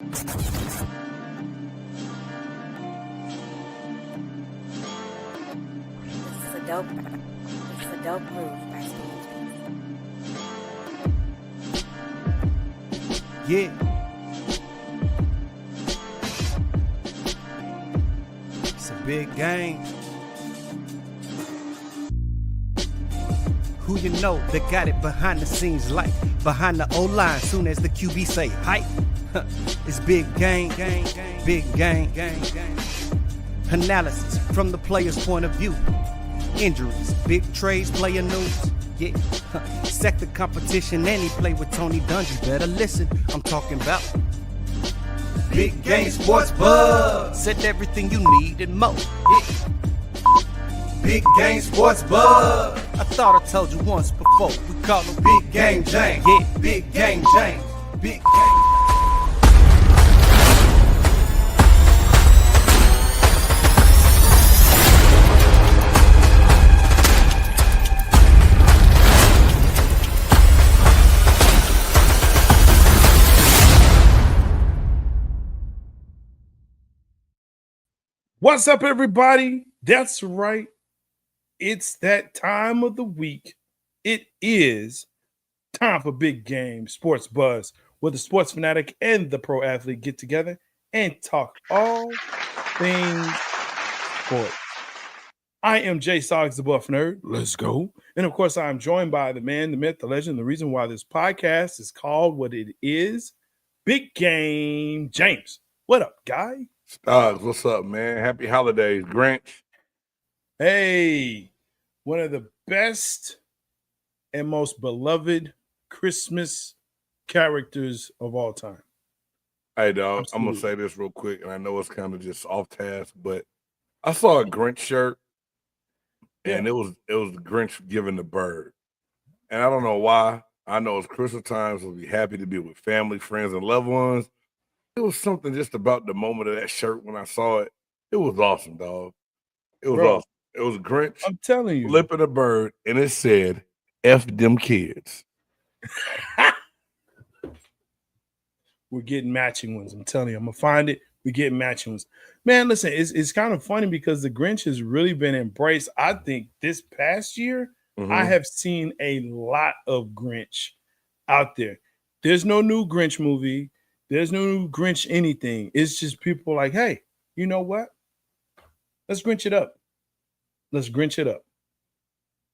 It's a dope move. Yeah. It's a big game. Who you know that got it behind the scenes like behind the O-line soon as the QB say hype? It's big game, big game. Analysis from the player's point of view. Injuries, big trades, player news. Yeah, sector competition, and he play with Tony Dungy. Better listen, I'm talking about Big Game Sports Buzz. Said everything you need and more. Yeah. Big Game Sports Buzz. I thought I told you once before. We call him Big Game James. Yeah, Big Game James. Big Game. What's up, everybody? That's right. It's that time of the week. It is time for Big Game Sports Buzz, where the sports fanatic and the pro athlete get together and talk all things sports. I am Jay Soggs, the Buff Nerd. Let's go. And of course, I'm joined by the man, the myth, the legend, the reason why this podcast is called what it is, Big Game James. What up, guy? Stoggs, what's up, man? Happy holidays, Grinch. Hey, one of the best and most beloved Christmas characters of all time. Hey, dog, I'm going to say this real quick, and I know it's kind of just off task, but I saw a Grinch shirt, and it was the Grinch giving the bird. And I don't know why. I know it's Christmas time, so we'll be happy to be with family, friends, and loved ones. It was something just about the moment of that shirt when I saw it. It was awesome, dog. It was awesome. It was Grinch. I'm telling you. Flipping a bird, and it said, F them kids. We're getting matching ones. I'm telling you. I'm going to find it. We're getting matching ones. Man, listen, it's kind of funny because the Grinch has really been embraced. I think this past year, I have seen a lot of Grinch out there. There's no new Grinch movie. There's no new Grinch anything. It's just people like, hey, you know what? Let's Grinch it up. Let's Grinch it up.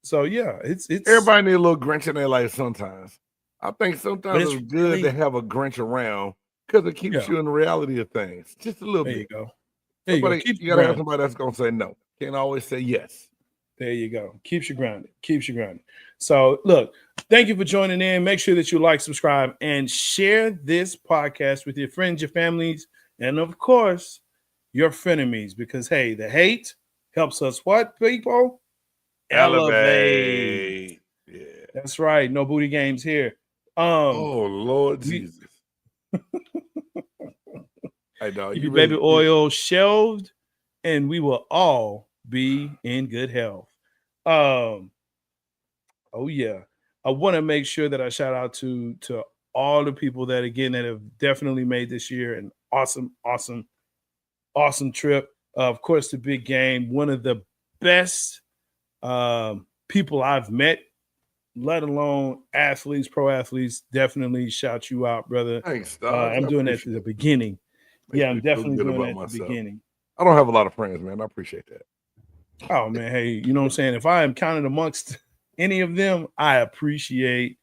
So yeah, it's everybody need a little Grinch in their life sometimes. I think sometimes it's good really, to have a Grinch around because it keeps you in the reality of things. Just a little bit. There you go. You gotta have somebody that's gonna say no. Can't always say yes. There you go. Keeps you grounded. Keeps you grounded. So look, thank you for joining in. Make sure that you like, subscribe, and share this podcast with your friends, your families, and of course, your frenemies. Because hey, the hate helps us what, people? Elevate. Yeah. That's right. No booty games here. Oh Lord Jesus. Hey dog, keep your baby oil shelved, and we will all be in good health. Oh yeah. I want to make sure that I shout out to all the people that have definitely made this year an awesome trip. Of course, the Big Game, one of the best people I've met, let alone athletes, pro athletes. Definitely shout you out, brother. Thanks, dog. I'm doing that at the beginning. Yeah, I'm definitely doing that at the beginning. I don't have a lot of friends, man. I appreciate that. Oh man, hey, you know what I'm saying? If I am counted amongst any of them, I appreciate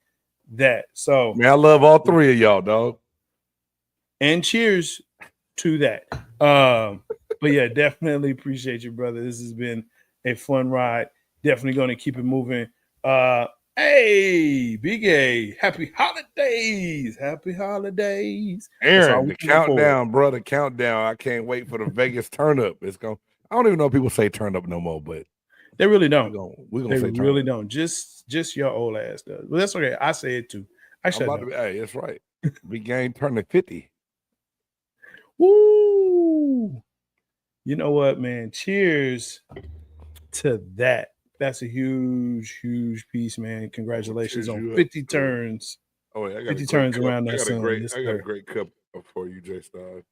that. So man, I love all three of y'all, dog. And cheers to that. But yeah, definitely appreciate you, brother. This has been a fun ride. Definitely going to keep it moving. Hey, Big A, happy holidays. Happy holidays. Aaron, the countdown, brother, countdown. I can't wait for the Vegas turn up. It's going. I don't even know if people say turn up no more, but they really don't. We're gonna say turn really up. Don't. Just your old ass does. Well, that's okay. I say it too. Hey, that's right. Big Game turning 50. Woo! You know what, man? Cheers to that. That's a huge piece, man. Congratulations on 50 turns. Oh, yeah, I got 50 turns around that sun. I got a great cup for you, J Star?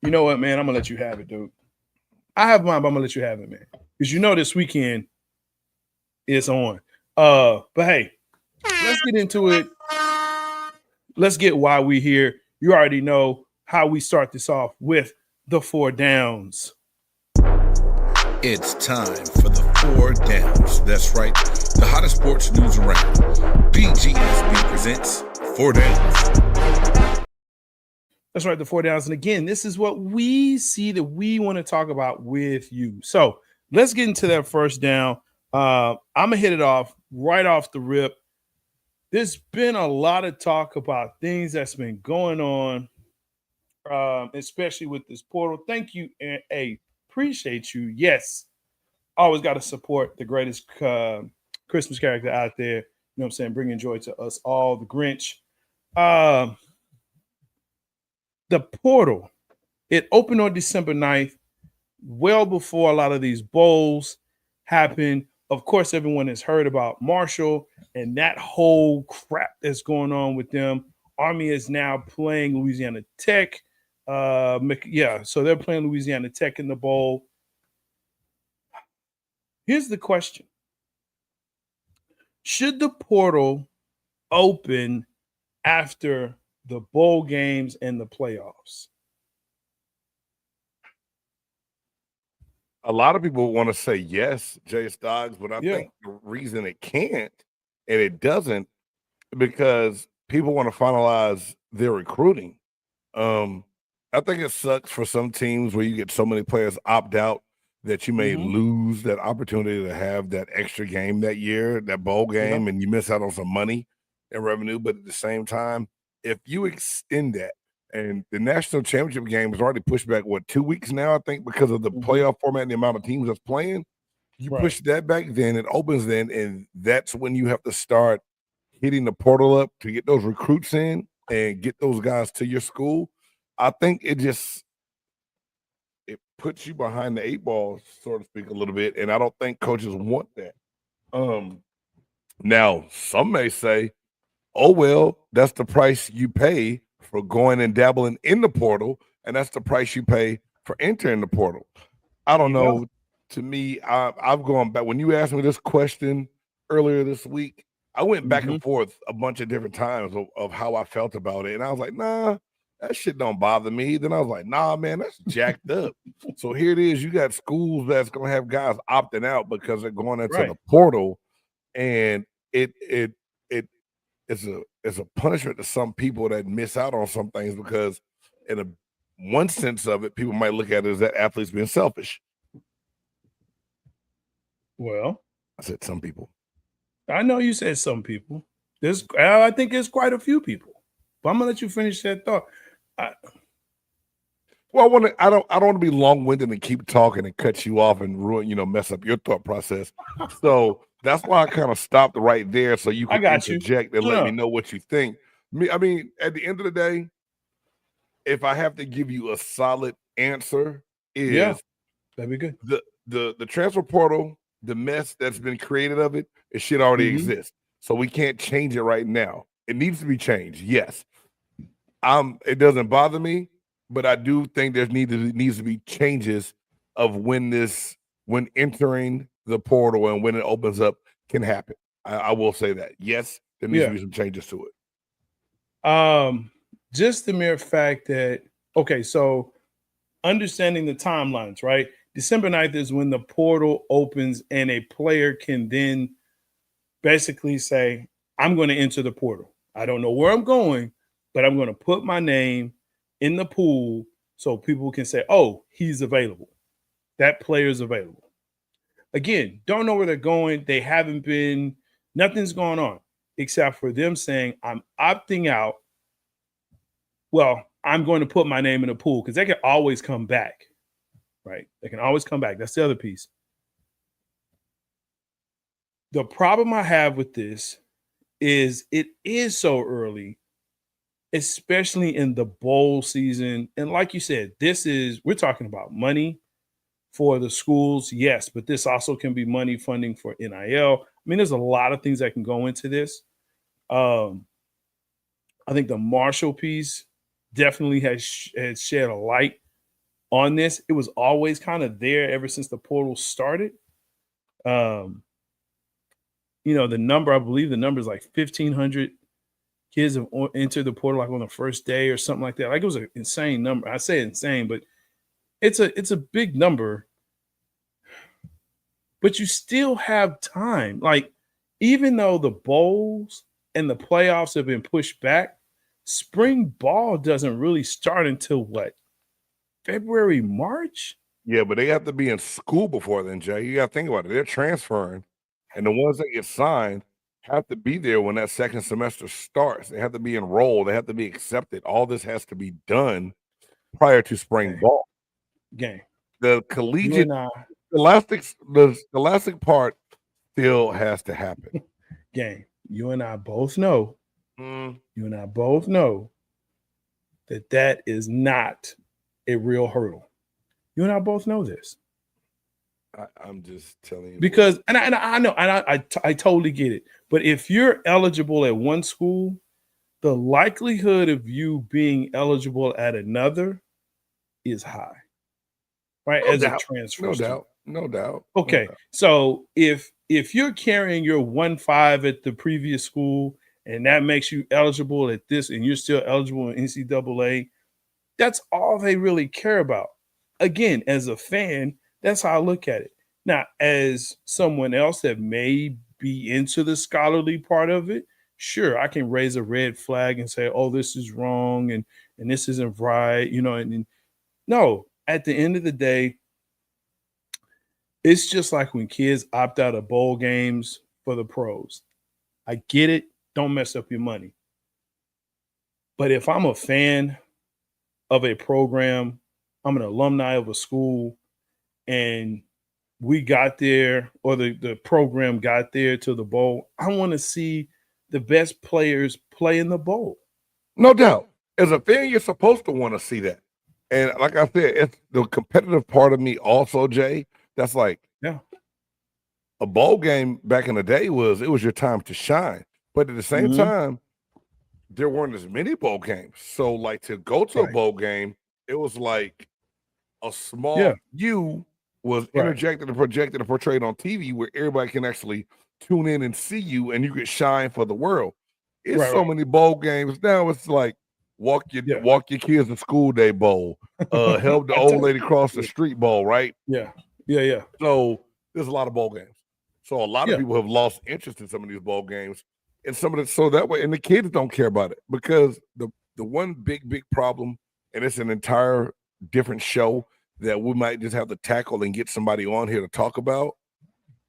You know what, man? I'm gonna let you have it, dude. I have mine, but I'm gonna let you have it, man. Because you know this weekend is on. But hey, let's get into it. Let's get why we here. You already know how we start this off with the 4 downs. It's time for the 4 downs. That's right. The hottest sports news around. BGSB presents 4 downs. That's right, the 4 downs. And again, this is what we see that we want to talk about with you. So let's get into that first down. I'm going to hit it off right off the rip. There's been a lot of talk about things that's been going on, especially with this portal. Thank you, A. Appreciate you. Yes, always got to support the greatest Christmas character out there. You know what I'm saying? Bringing joy to us all, the Grinch. The portal, it opened on December 9th, well before a lot of these bowls happened. Of course, everyone has heard about Marshall and that whole crap that's going on with them. Army is now playing Louisiana Tech. So they're playing Louisiana Tech in the bowl. Here's the question. Should the portal open after the bowl games and the playoffs? A lot of people want to say yes, Jay Stoggs, but I think the reason it can't and it doesn't because people want to finalize their recruiting. I think it sucks for some teams where you get so many players opt out that you may lose that opportunity to have that extra game that year, that bowl game, and you miss out on some money and revenue. But at the same time, if you extend that, and the national championship game is already pushed back, 2 weeks now, I think, because of the playoff format and the amount of teams that's playing. You push that back, then it opens then, and that's when you have to start hitting the portal up to get those recruits in and get those guys to your school. I think it puts you behind the 8 ball, so to speak, a little bit, and I don't think coaches want that. Now, some may say, oh, well, that's the price you pay for going and dabbling in the portal, and that's the price you pay for entering the portal. I don't know. To me, I've gone back. When you asked me this question earlier this week, I went back and forth a bunch of different times of how I felt about it, and I was like, nah, that shit don't bother me. Then I was like, nah, man, that's jacked up. So here it is. You got schools that's going to have guys opting out because they're going into the portal, and it's a punishment to some people that miss out on some things because in one sense of it, people might look at it as that athletes being selfish. Well, I said some people. I know you said some people. I think there's quite a few people. But I'm gonna let you finish that thought. I don't want to be long-winded and keep talking and cut you off and ruin, mess up your thought process. So that's why I kind of stopped right there so you can interject and let me know what you think. I mean, at the end of the day, if I have to give you a solid answer, that'd be good. The transfer portal, the mess that's been created of it should already exist. So we can't change it right now. It needs to be changed. Yes. It doesn't bother me, but I do think there needs to be changes of when entering the portal and when it opens up can happen. I will say that. Yes, there needs to be some changes to it. Just the mere fact that, so understanding the timelines, right? December 9th is when the portal opens and a player can then basically say, I'm going to enter the portal. I don't know where I'm going, but I'm going to put my name in the pool so people can say, oh, he's available. That player is available. Again, don't know where they're going. They haven't been, nothing's going on except for them saying, I'm opting out. Well, I'm going to put my name in the pool because they can always come back, right? They can always come back. That's the other piece. The problem I have with this is it is so early, especially in the bowl season. And like you said, we're talking about money for the schools, yes, but this also can be money funding for NIL. I mean, there's a lot of things that can go into this. I think the Marshall piece definitely has shed a light on this. It was always kind of there ever since the portal started. Um, the number, I believe the number is like 1,500 kids have entered the portal like on the first day or something like that. Like it was an insane number. I say insane, but it's a big number. But you still have time. Like, even though the bowls and the playoffs have been pushed back, spring ball doesn't really start until what? February, March? Yeah, but they have to be in school before then, Jay. You got to think about it. They're transferring, and the ones that get signed have to be there when that second semester starts. They have to be enrolled. They have to be accepted. All this has to be done prior to spring ball. Game. The collegiate, the scholastic part still has to happen. Game. You and I both know. You and I both know that is not a real hurdle. You and I both know this. I'm just telling you because, and I know, and I totally get it. But if you're eligible at one school, the likelihood of you being eligible at another is high, right? No As doubt. a transfer, No doubt. Okay, so if you're carrying your 1.5 at the previous school, and that makes you eligible at this, and you're still eligible in NCAA, that's all they really care about. Again, as a fan, that's how I look at it. Now, as someone else that may be into the scholarly part of it, sure, I can raise a red flag and say, "Oh, this is wrong," and this isn't right, And no, at the end of the day, it's just like when kids opt out of bowl games for the pros. I get it. Don't mess up your money. But if I'm a fan of a program, I'm an alumni of a school, and we got there, or the program got there to the bowl, I want to see the best players play in the bowl. No doubt. As a fan, you're supposed to want to see that. And like I said, it's the competitive part of me also, Jay. That's like, a bowl game back in the day was your time to shine. But at the same time, there weren't as many bowl games. So like to go to a bowl game, it was like a small you was interjected and projected and portrayed on TV where everybody can actually tune in and see you and you could shine for the world. It's so many bowl games now. It's like walk your kids to school day bowl, help the old lady cross the street bowl, right? Yeah. So there's a lot of bowl games. So a lot of people have lost interest in some of these bowl games, and some of it. So that way, and the kids don't care about it because the one big problem, and it's an entire different show that we might just have to tackle and get somebody on here to talk about.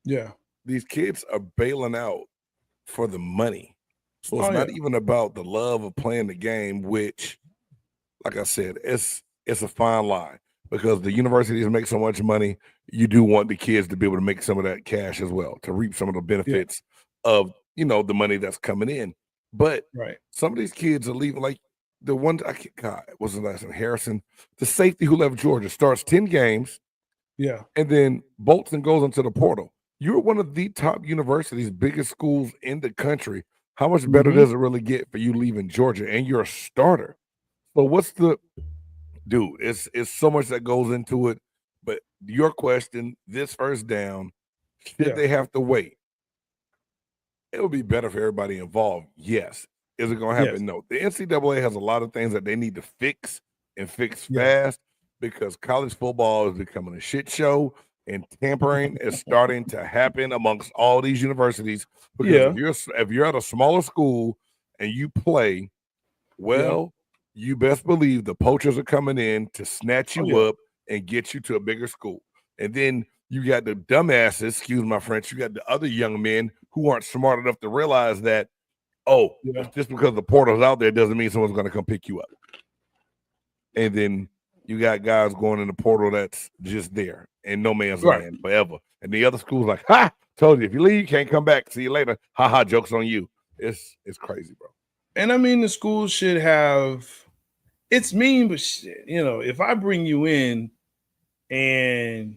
Yeah, these kids are bailing out for the money, so it's not even about the love of playing the game. Which, like I said, it's a fine line. Because the universities make so much money, you do want the kids to be able to make some of that cash as well, to reap some of the benefits of, the money that's coming in. But some of these kids are leaving, like the one, what's the last name? Harrison, the safety who left Georgia, starts 10 games. Yeah. And then bolts and goes into the portal. You're one of the top universities, biggest schools in the country. How much better does it really get for you leaving Georgia? And you're a starter. So what's the... Dude, it's so much that goes into it. But your question, this first down, should they have to wait? It would be better for everybody involved. Yes. Is it going to happen? No. The NCAA has a lot of things that they need to fix and fix fast because college football is becoming a shit show and tampering is starting to happen amongst all these universities. Because if you're at a smaller school and you play, you best believe the poachers are coming in to snatch you up and get you to a bigger school. And then you got the dumbasses, excuse my French, you got the other young men who aren't smart enough to realize that, just because the portal's out there doesn't mean someone's going to come pick you up. And then you got guys going in the portal that's just there in no man's land forever. And the other school's like, ha, told you, if you leave, you can't come back. See you later. Ha ha, joke's on you. It's crazy, bro. And I mean, the schools should have... It's mean, but shit, if I bring you in and,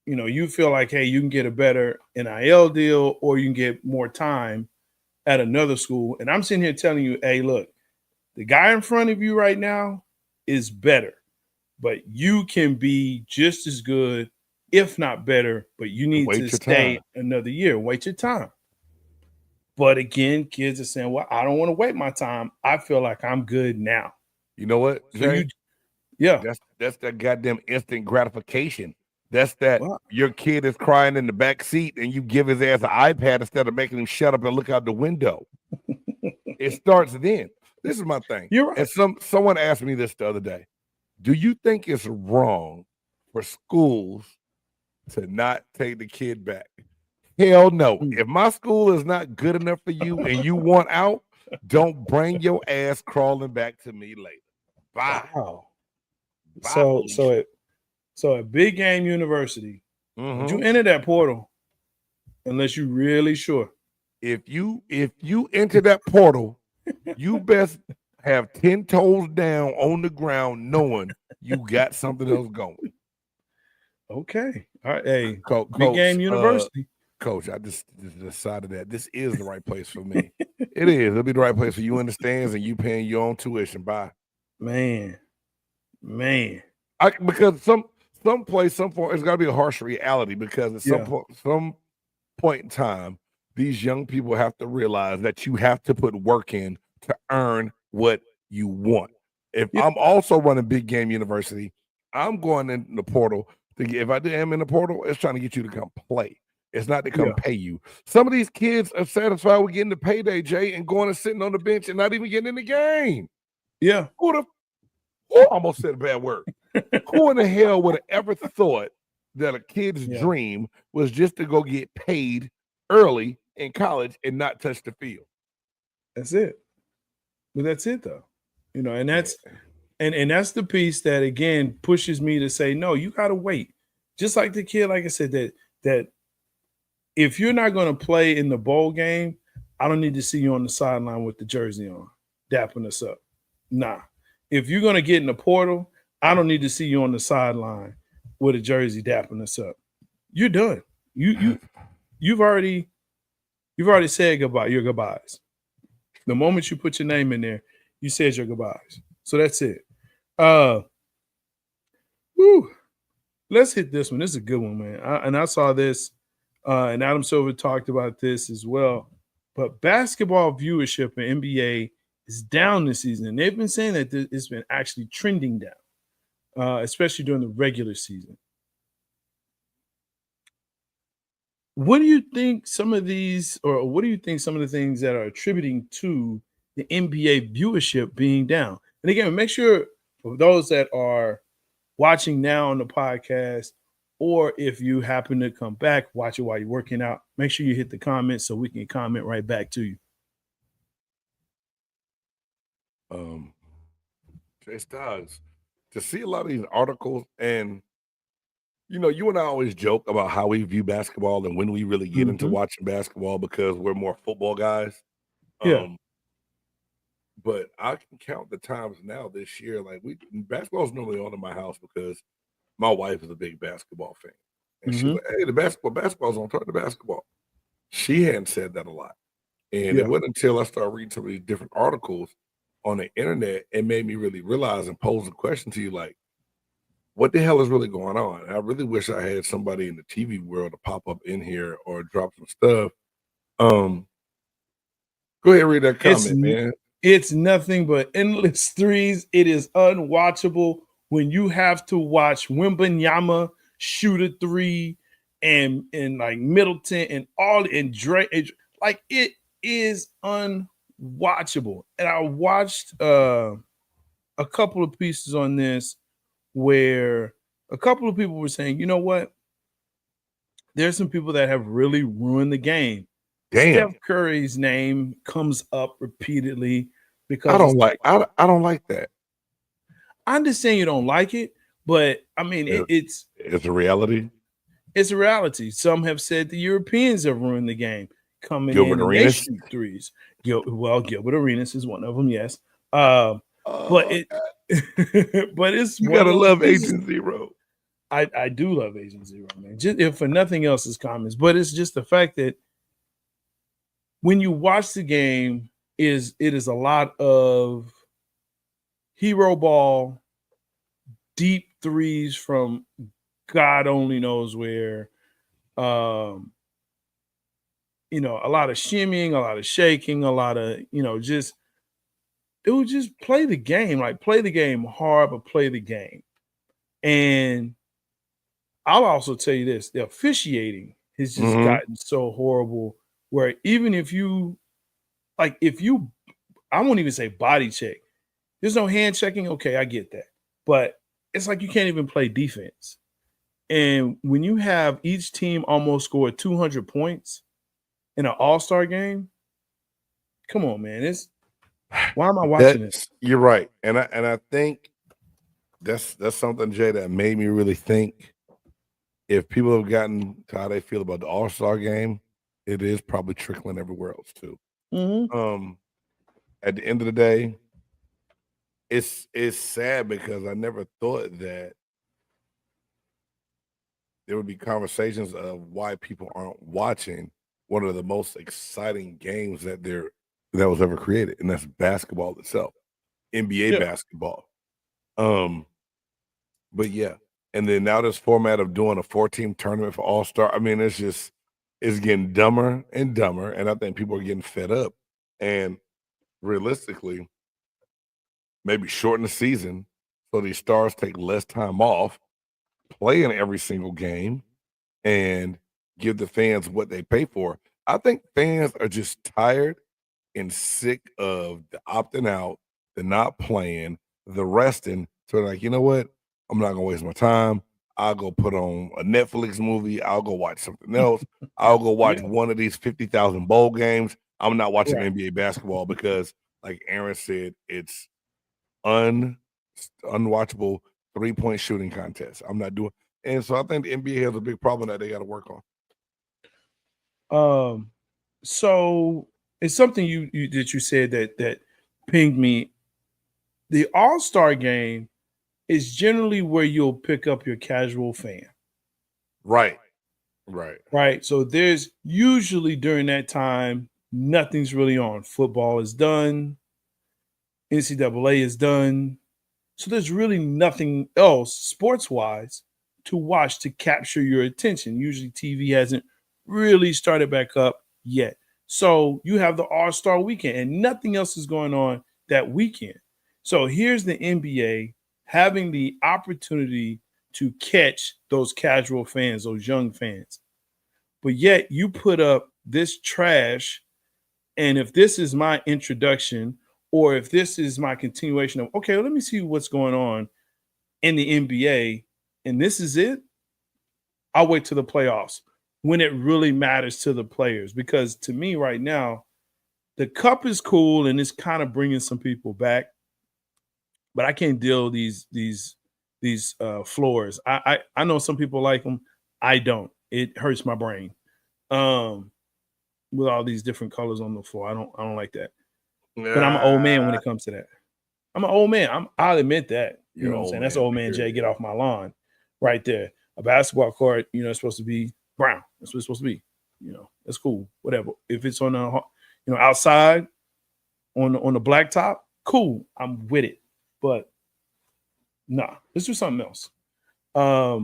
you feel like, hey, you can get a better NIL deal or you can get more time, at another school, and I'm sitting here telling you, hey, look, the guy in front of you right now is better, but you can be just as good, if not better, but you need Wait to your stay time. another year. Wait your time. But again, kids are saying, well, I don't want to wait my time. I feel like I'm good now. You know what, So Jay? yeah. That's that goddamn instant gratification. That's that Well, your kid is crying in the back seat and you give his ass an iPad instead of making him shut up and look out the window. It starts then. This is my thing. you're right. And someone asked me this the other day. Do you think it's wrong for schools to not take the kid back? Hell no. If my school is not good enough for you and you want out, don't bring your ass crawling back to me later. Bye. Wow. Bye, So at Big Game University, Mhm. you enter that portal unless you're really sure. If you enter that portal, you best have 10 toes down on the ground knowing you got something else going. Okay. All right. Hey, Coach, Big Game University. Coach, I just decided that this is the right place for me. It is. It'll be the right place for you in the stands and you paying your own tuition. Bye. Man. Because some place, some point, it's got to be a harsh reality because at some point in time, these young people have to realize that you have to put work in to earn what you want. If I'm also running Big Game University, I'm going in the portal. If I am in the portal, it's trying to get you to come play. It's not to come pay you. Some of these kids are satisfied with getting the payday, Jay, and going and sitting on the bench and not even getting in the game. Yeah. Who almost said a bad word. Who in the hell would have ever thought that a kid's dream was just to go get paid early in college and not touch the field? That's it. But that's it though. You know, and that's and that's the piece that again pushes me to say, no, you gotta wait. Just like the kid, like I said, that if you're not gonna play in the bowl game, I don't need to see you on the sideline with the jersey on, dapping us up. Nah. If you're gonna get in the portal, I don't need to see you on the sideline with a jersey dapping us up. You're done. You've already said goodbye, your goodbyes. The moment you put your name in there, you said your goodbyes. So that's it. Let's hit this one. This is a good one, man. I saw this, and Adam Silver talked about this as well. But basketball viewership in NBA is down this season. And they've been saying that it's been actually trending down, especially during the regular season. What do you think some of these, or what do you think some of the things that are attributing to the NBA viewership being down? And again, make sure for those that are watching now on the podcast, or if you happen to come back, watch it while you're working out, make sure you hit the comments so we can comment right back to you. Jay Styles, to see a lot of these articles, and you know, you and I always joke about how we view basketball and when we really get into watching basketball because we're more football guys. But I can count the times now this year. Like basketball is normally on in my house because my wife is a big basketball fan. And she's like, hey, the basketball's on, turn to basketball. She hadn't said that a lot. And it wasn't until I started reading some of these different articles on the internet, it made me really realize and pose a question to you like, what the hell is really going on? And I really wish I had somebody in the TV world to pop up in here or drop some stuff. Go ahead and read that comment, man. It's nothing but endless threes. It is unwatchable when you have to watch Wembanyama shoot a three and like Middleton and all and Drake. Like it is unwatchable. And I watched a couple of pieces on this where a couple of people were saying, you know what? There's some people that have really ruined the game. Damn. Steph Curry's name comes up repeatedly because I don't like that. I understand you don't like it, but I mean it's a reality. It's a reality. Some have said the Europeans have ruined the game, coming Gilbert in Arenas? and they shoot threes. Gilbert Arenas is one of them, yes. But it's you gotta love Agent Zero. I do love Agent Zero, man. Just if for nothing else, is comments, but it's just the fact that when you watch the game, it is a lot of hero ball, deep threes from God only knows where. A lot of shimmying, a lot of shaking, a lot of, just dude, just play the game. Like play the game hard, but play the game. And I'll also tell you this: the officiating has just gotten so horrible. Where even if you, I won't even say body check. There's no hand checking. Okay, I get that, but it's like you can't even play defense. And when you have each team almost scored 200 points in an All-Star game, come on, man. Why am I watching this? You're right. And I think that's something, Jay, that made me really think if people have gotten to how they feel about the All-Star game, it is probably trickling everywhere else too. At the end of the day, it's sad because I never thought that there would be conversations of why people aren't watching one of the most exciting games that was ever created, and that's basketball itself, NBA basketball. But yeah, and then now this format of doing a 4-team tournament for All-Star, I mean, it's getting dumber and dumber, and I think people are getting fed up. And realistically, maybe shorten the season so these stars take less time off, play in every single game, and give the fans what they pay for. I think fans are just tired and sick of the opting out, the not playing, the resting. So they're like, you know what? I'm not gonna waste my time. I'll go put on a Netflix movie. I'll go watch something else. I'll go watch one of these 50,000 bowl games. I'm not watching NBA basketball because, like Aaron said, it's unwatchable 3-point shooting contest. I'm not doing. And so I think the NBA has a big problem that they got to work on. So it's something you said that pinged me. The All-Star game is generally where you'll pick up your casual fan. Right. So there's usually during that time, nothing's really on. Football is done. NCAA is done. So there's really nothing else sports-wise to watch to capture your attention. Usually TV hasn't really started back up yet. So you have the All-Star weekend and nothing else is going on that weekend. So here's the NBA having the opportunity to catch those casual fans, those young fans. But yet you put up this trash. And if this is my introduction, or if this is my continuation of, okay, let me see what's going on in the NBA, and this is it, I'll wait to the playoffs when it really matters to the players. Because to me right now, the cup is cool and it's kind of bringing some people back, but I can't deal these floors. I know some people like them. I don't. It hurts my brain. With all these different colors on the floor, I don't like that. But I'm an old man when it comes to that. I'm an old man. I'll admit that. You know what I'm saying? That's old man Jay. Get off my lawn, right there. A basketball court, it's supposed to be brown. That's what it's supposed to be. That's cool. Whatever. If it's on the, outside on the blacktop, cool. I'm with it. But nah, let's do something else. But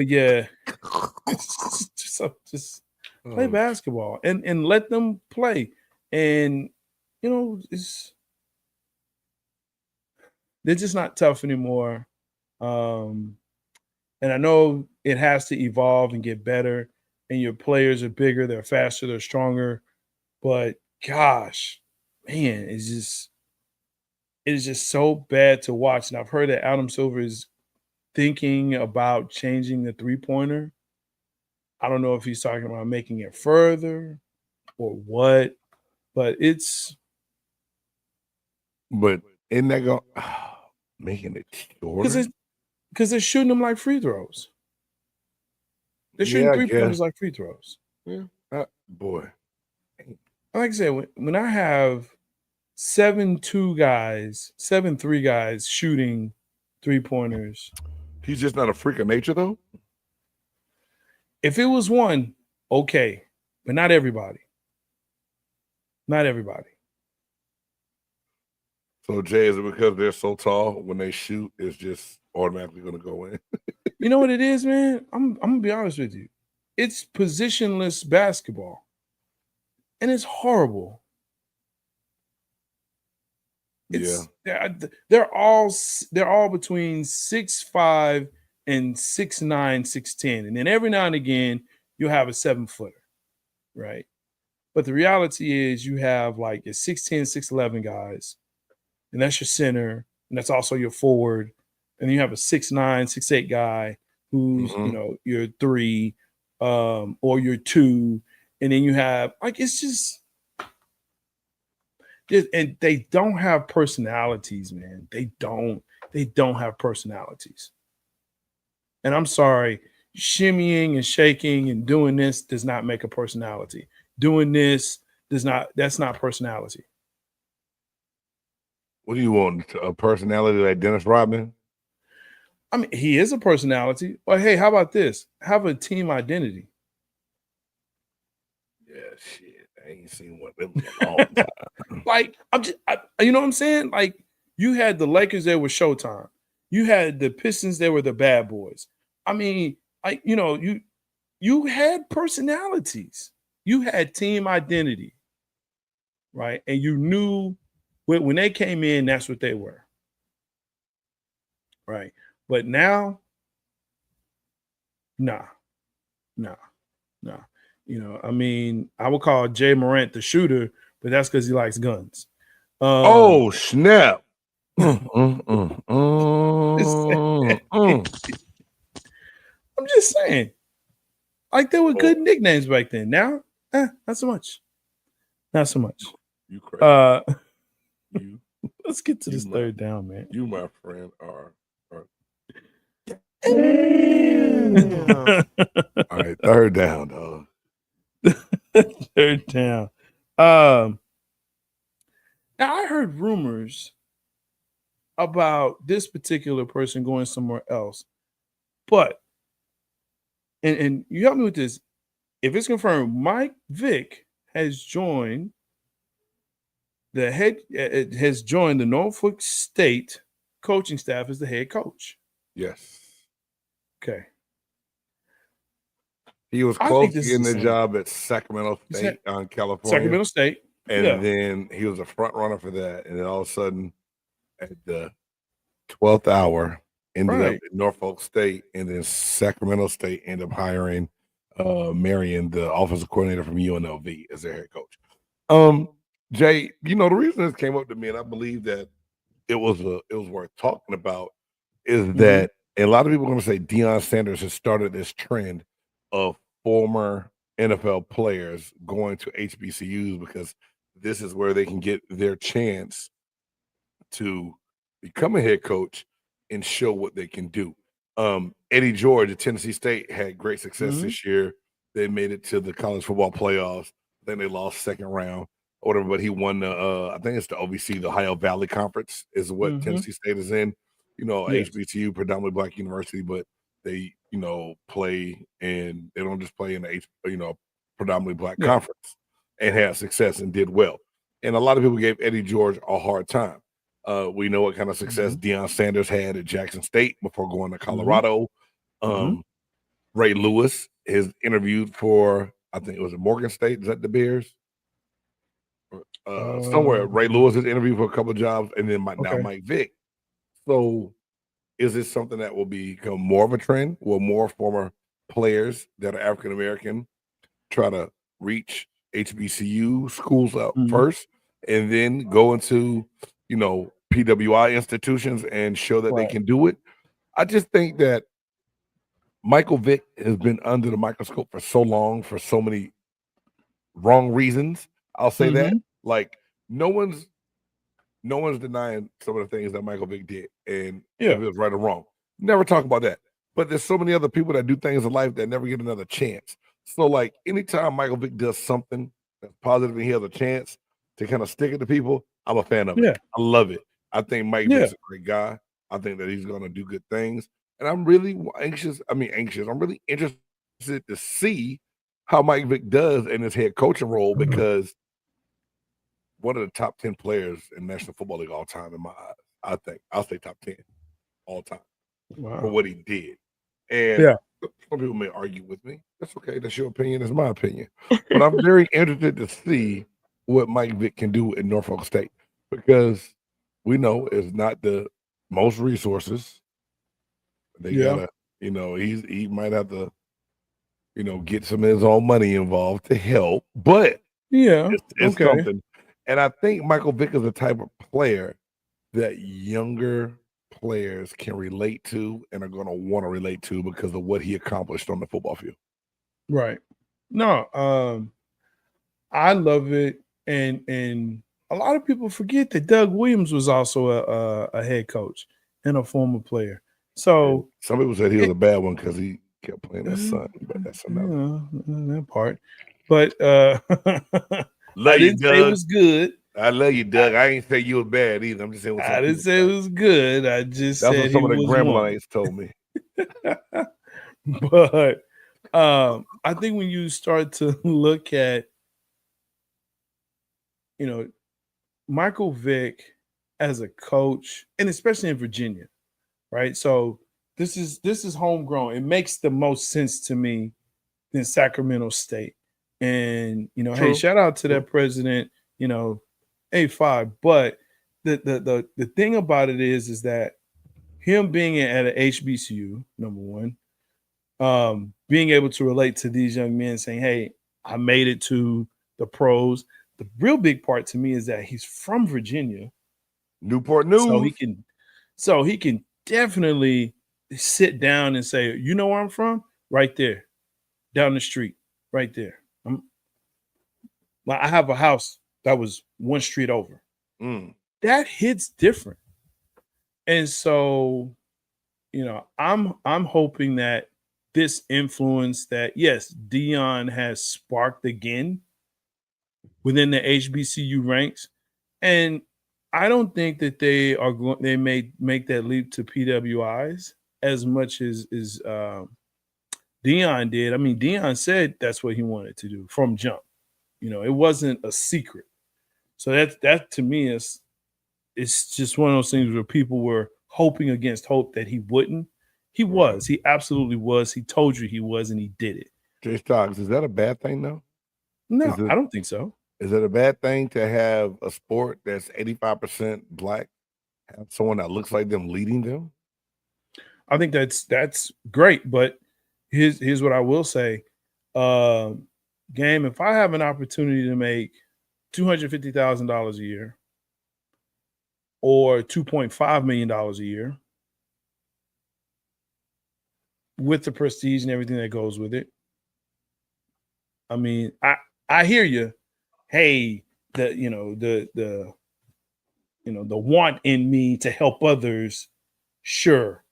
yeah, just play basketball and let them play. And they're just not tough anymore. And I know it has to evolve and get better. And your players are bigger, they're faster, they're stronger. But gosh, man, it is just so bad to watch. And I've heard that Adam Silver is thinking about changing the 3-pointer. I don't know if he's talking about making it further or what, but But isn't that going making it shorter? Because they're shooting them like free throws. They're shooting 3-pointers like free throws. Yeah. Boy. Like I said, when I have 7-3 guys shooting 3-pointers. He's just not a freak of nature, though? If it was one, okay. But not everybody. Not everybody. So, Jay, is it because they're so tall when they shoot, it's just automatically going to go in? You know what it is, man? I'm going to be honest with you. It's positionless basketball. And it's horrible. They're all between 6'5" and 6'9", 6'10". And then every now and again, you'll have a 7-footer, right? But the reality is you have like your 6'10", 6'11" guys, and that's your center, and that's also your forward. And then you have a 6'9", 6'8" guy who's, your 3 or your 2. And then you have, like, it's just, and they don't have personalities, man. They don't have personalities. And I'm sorry, shimmying and shaking and doing this does not make a personality. Doing this that's not personality. What do you want? A personality like Dennis Rodman? I mean, he is a personality. But hey, how about this? Have a team identity. Yeah, shit. I ain't seen one of them in a long time. Like, you know what I'm saying? Like, you had the Lakers there with Showtime. You had the Pistons there with the Bad Boys. I mean, you had personalities. You had team identity, right? And you knew when they came in, that's what they were, right? But now, nah. I mean, I would call Jay Morant the shooter, but that's because he likes guns. Oh, snap. I'm just saying. Like, there were good nicknames back then. Now, not so much. Not so much. You crazy. Let's get to this third down, man. You, my friend, are all right, third down, dog. Third down. Now I heard rumors about this particular person going somewhere else, but and you help me with this. If it's confirmed, Mike Vick has joined the Norfolk State coaching staff as the head coach. Yes. Okay. He was close to getting the job at Sacramento State on California. Sacramento State. And then he was a front runner for that. And then all of a sudden, at the 12th hour, ended up at Norfolk State. And then Sacramento State ended up hiring Marion, the offensive coordinator from UNLV, as their head coach. Jay, the reason this came up to me, and I believe that it was worth talking about, is that a lot of people are going to say Deion Sanders has started this trend of former NFL players going to HBCUs because this is where they can get their chance to become a head coach and show what they can do. Eddie George at Tennessee State had great success this year. They made it to the college football playoffs. Then they lost second round or whatever, but he won the I think it's the OVC, the Ohio Valley Conference is what Tennessee State is in. HBCU, predominantly black university, but they, play, and they don't just play in the predominantly black conference, and had success and did well. And a lot of people gave Eddie George a hard time. We know what kind of success Deion Sanders had at Jackson State before going to Colorado. Ray Lewis is interviewed for, I think it was at Morgan State. Is that the Bears? Somewhere. Ray Lewis is interviewed for a couple of jobs, and then now Mike Vick. So is this something that will become more of a trend? Will more former players that are African American try to reach HBCU schools out first and then go into, PWI institutions and show that they can do it? I just think that Michael Vick has been under the microscope for so long for so many wrong reasons. I'll say that. Like, no one's denying some of the things that Michael Vick did, and if it was right or wrong. Never talk about that. But there's so many other people that do things in life that never get another chance. So, like, anytime Michael Vick does something that's positive and he has a chance to kind of stick it to people, I'm a fan of it. I love it. I think Mike Vick's a great guy. I think that he's going to do good things. And I'm really anxious. I'm really interested to see how Mike Vick does in his head coaching role, because one of the top 10 players in National Football League all time in my eyes. I think I'll say top 10 all time for what he did. And some people may argue with me. That's okay. That's your opinion. That's my opinion. But I'm very interested to see what Mike Vick can do in Norfolk State because we know it's not the most resources. They gotta, he might have to, get some of his own money involved to help. But it's something. And I think Michael Vick is the type of player that younger players can relate to and are going to want to relate to because of what he accomplished on the football field. Right. No, I love it. And a lot of people forget that Doug Williams was also a head coach and a former player. So some people said he was a bad one because he kept playing his son, but that's another that part. But love I you, didn't say it was good. I love you, Doug. I ain't say you was bad either. I'm just saying what I didn't say it was good. I just that's said what some of the was grandmas told me. But I think when you start to look at, Michael Vick as a coach, and especially in Virginia, right? So this is homegrown. It makes the most sense to me than Sacramento State. And hey, shout out to that president, A5. But the thing about it is that him being at an HBCU, number one, being able to relate to these young men saying, hey, I made it to the pros. The real big part to me is that he's from Virginia. Newport News. So he can definitely sit down and say, you know where I'm from? Right there. Down the street. Right there. I have a house that was one street over. That hits different. And so, I'm hoping that this influence that, yes, Deion has sparked again within the HBCU ranks. And I don't think that they may make that leap to PWIs as much as Deion did. I mean, Deion said that's what he wanted to do from jump. It wasn't a secret. So that to me it's just one of those things where people were hoping against hope that he wouldn't. He was. He absolutely was. He told you he was, and he did it. Jay Stocks, is that a bad thing, though? No, I don't think so. Is it a bad thing to have a sport that's 85% black, have someone that looks like them leading them? I think that's great. But here's what I will say. Game, if I have an opportunity to make $250,000 a year or $2.5 million a year with the prestige and everything that goes with it. I mean, I hear you. Hey, the want in me to help others, sure,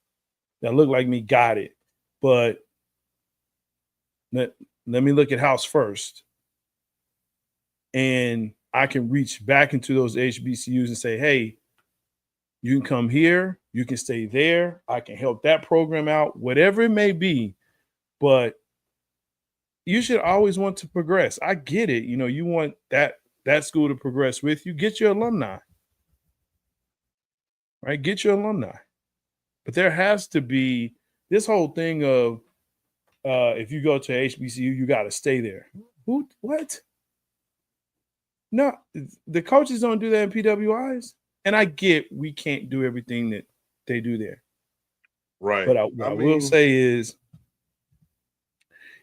that look like me, got it. But let me look at house first. And I can reach back into those HBCUs and say, hey, you can come here, you can stay there, I can help that program out, whatever it may be. But you should always want to progress. I get it. You want that school to progress with you. Get your alumni. Right? Get your alumni. But there has to be this whole thing of if you go to HBCU, you got to stay there. What? No, the coaches don't do that in PWIs. And I get we can't do everything that they do there. Right. But what I will say is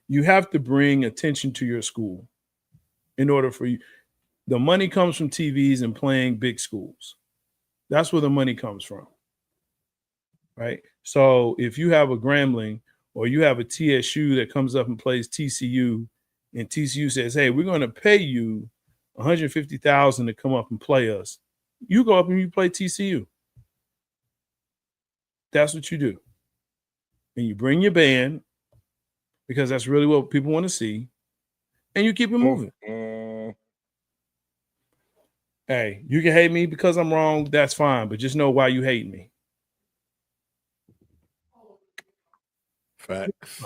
you have to bring attention to your school in order for you. The money comes from TVs and playing big schools. That's where the money comes from. Right? So if you have a Grambling or you have a TSU that comes up and plays TCU and TCU says, hey, we're going to pay you $150,000 to come up and play us. You go up and you play TCU. That's what you do. And you bring your band because that's really what people want to see. And you keep it moving. Hey, you can hate me because I'm wrong. That's fine. But just know why you hate me. Facts.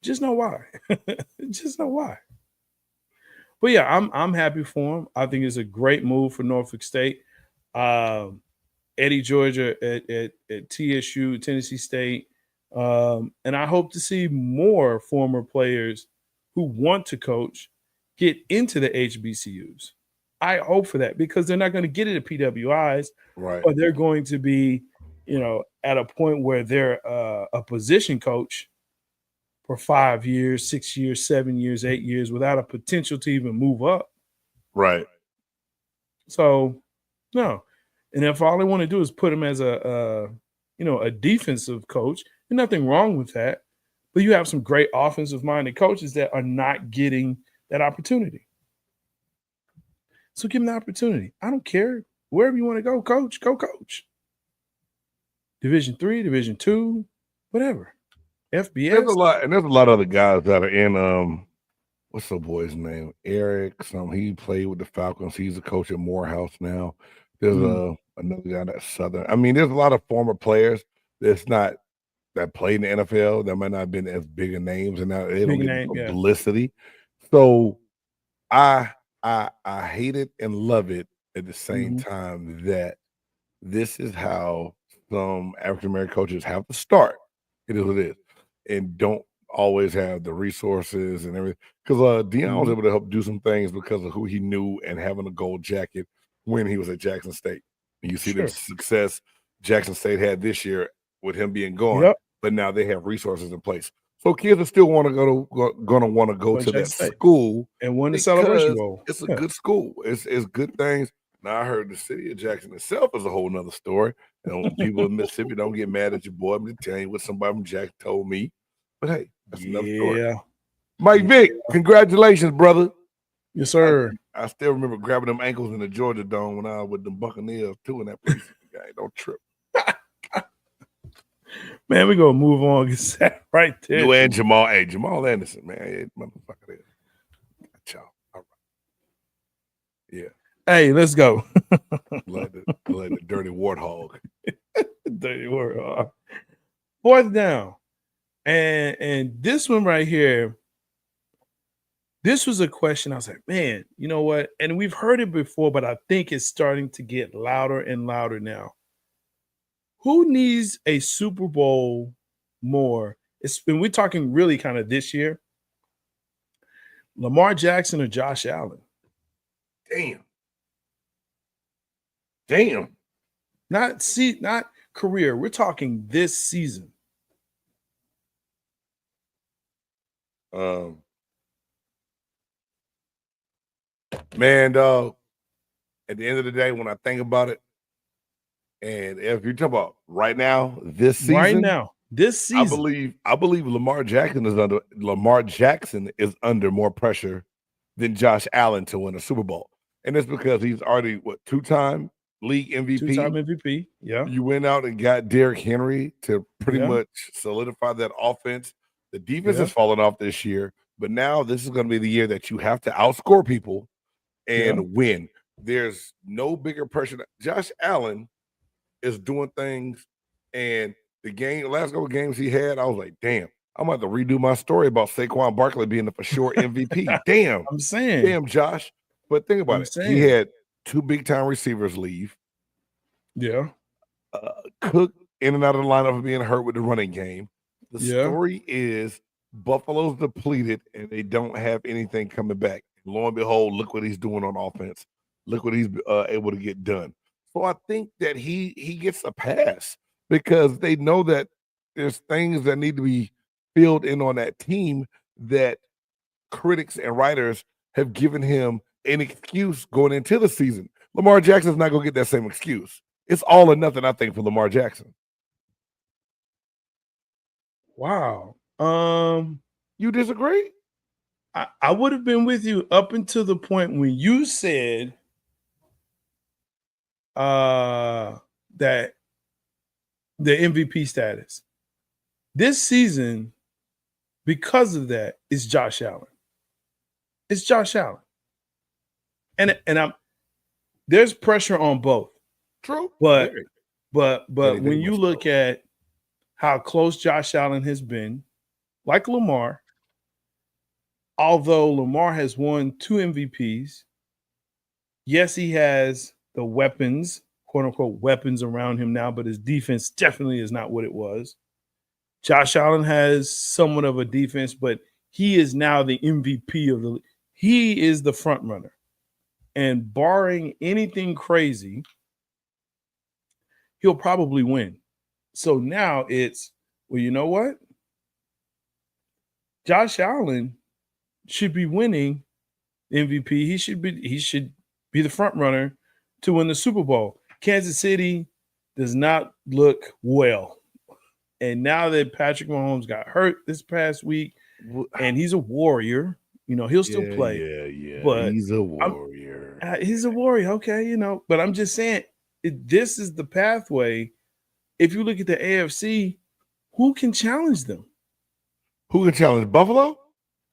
Just know why. Just know why. But yeah, I'm happy for him. I think it's a great move for Norfolk State. Eddie Georgia at TSU, Tennessee State. And I hope to see more former players who want to coach get into the HBCUs. I hope for that because they're not going to get it at PWIs, Right. but they're going to be, at a point where they're a position coach for 5 years, 6 years, 7 years, 8 years without a potential to even move up. Right. So, no. And if all they want to do is put him as a defensive coach, and nothing wrong with that, but you have some great offensive-minded coaches that are not getting that opportunity. So give them the opportunity. I don't care. Wherever you want to go coach, go coach. Division III, Division II, whatever. FBS. There's a lot of other guys that are in what's the boy's name? Eric. He played with the Falcons. He's a coach at Morehouse now. There's another guy that's Southern. I mean, there's a lot of former players that played in the NFL that might not have been as big a names, and now they don't get publicity. So I hate it and love it at the same time that this is how some African American coaches have to start. It is what it is, and don't always have the resources and everything. Because Deion was able to help do some things because of who he knew and having a gold jacket when he was at Jackson State. And you see the success Jackson State had this year with him being gone, but now they have resources in place. So kids are still want to go to that school and win the Celebration Bowl. It's a good school. It's good things. Now I heard the city of Jackson itself is a whole nother story. And people in Mississippi don't get mad at your boy. I'm just telling you what somebody from Jackson told me. But hey, that's another story. Mike Vick, congratulations, brother. Yes, sir. I still remember grabbing them ankles in the Georgia Dome when I was with the Buccaneers too in that place. Guy, don't trip. Man, we're gonna move on. Get that right there. You and Jamal. Hey, Jamal Anderson, man. Hey, motherfucker there. Got y'all. All right. Yeah. Hey, let's go. like the dirty warthog. Dirty warthog. Fourth down. And this one right here, this was a question. I was like, man, you know what? And we've heard it before, but I think it's starting to get louder and louder now. Who needs a Super Bowl more? And we're talking really kind of this year. Lamar Jackson or Josh Allen? Damn. Not career. We're talking this season. Man, dog, at the end of the day, when I think about it, and if you're talking about this season, I believe Lamar Jackson is under more pressure than Josh Allen to win a Super Bowl. And it's because he's already two-time league MVP. Two-time MVP, yeah. You went out and got Derrick Henry to pretty much solidify that offense. The defense has fallen off this year, but now this is going to be the year that you have to outscore people and win. There's no bigger pressure. Josh Allen is doing things, and the last couple games he had, I was like, damn, I'm about to redo my story about Saquon Barkley being the for sure MVP. Damn. I'm saying. Damn, Josh. But think about it. He had two big-time receivers leave. Yeah. Cook in and out of the lineup of being hurt with the running game. The story is Buffalo's depleted, and they don't have anything coming back. Lo and behold, look what he's doing on offense. Look what he's able to get done. So I think that he gets a pass because they know that there's things that need to be filled in on that team that critics and writers have given him an excuse going into the season. Lamar Jackson's not going to get that same excuse. It's all or nothing, I think, for Lamar Jackson. Wow. You disagree? I would have been with you up until the point when you said that the MVP status. This season, because of that, is Josh Allen. It's Josh Allen. And there's pressure on both. True. But when you look at how close Josh Allen has been, like Lamar, although Lamar has won 2 MVPs, yes, he has the weapons, quote unquote, weapons around him now, but his defense definitely is not what it was. Josh Allen has somewhat of a defense, but he is now the MVP of the league. He is the front runner. And barring anything crazy, he'll probably win. So now it's, well, you know what? Josh Allen should be winning MVP. He should be the front runner to win the Super Bowl. Kansas City does not look well. And now that Patrick Mahomes got hurt this past week, and he's a warrior, he'll still play. Yeah. But he's a warrior. He's a warrior, okay, But I'm just saying, this is the pathway. If you look at the AFC, who can challenge them? Who can challenge Buffalo?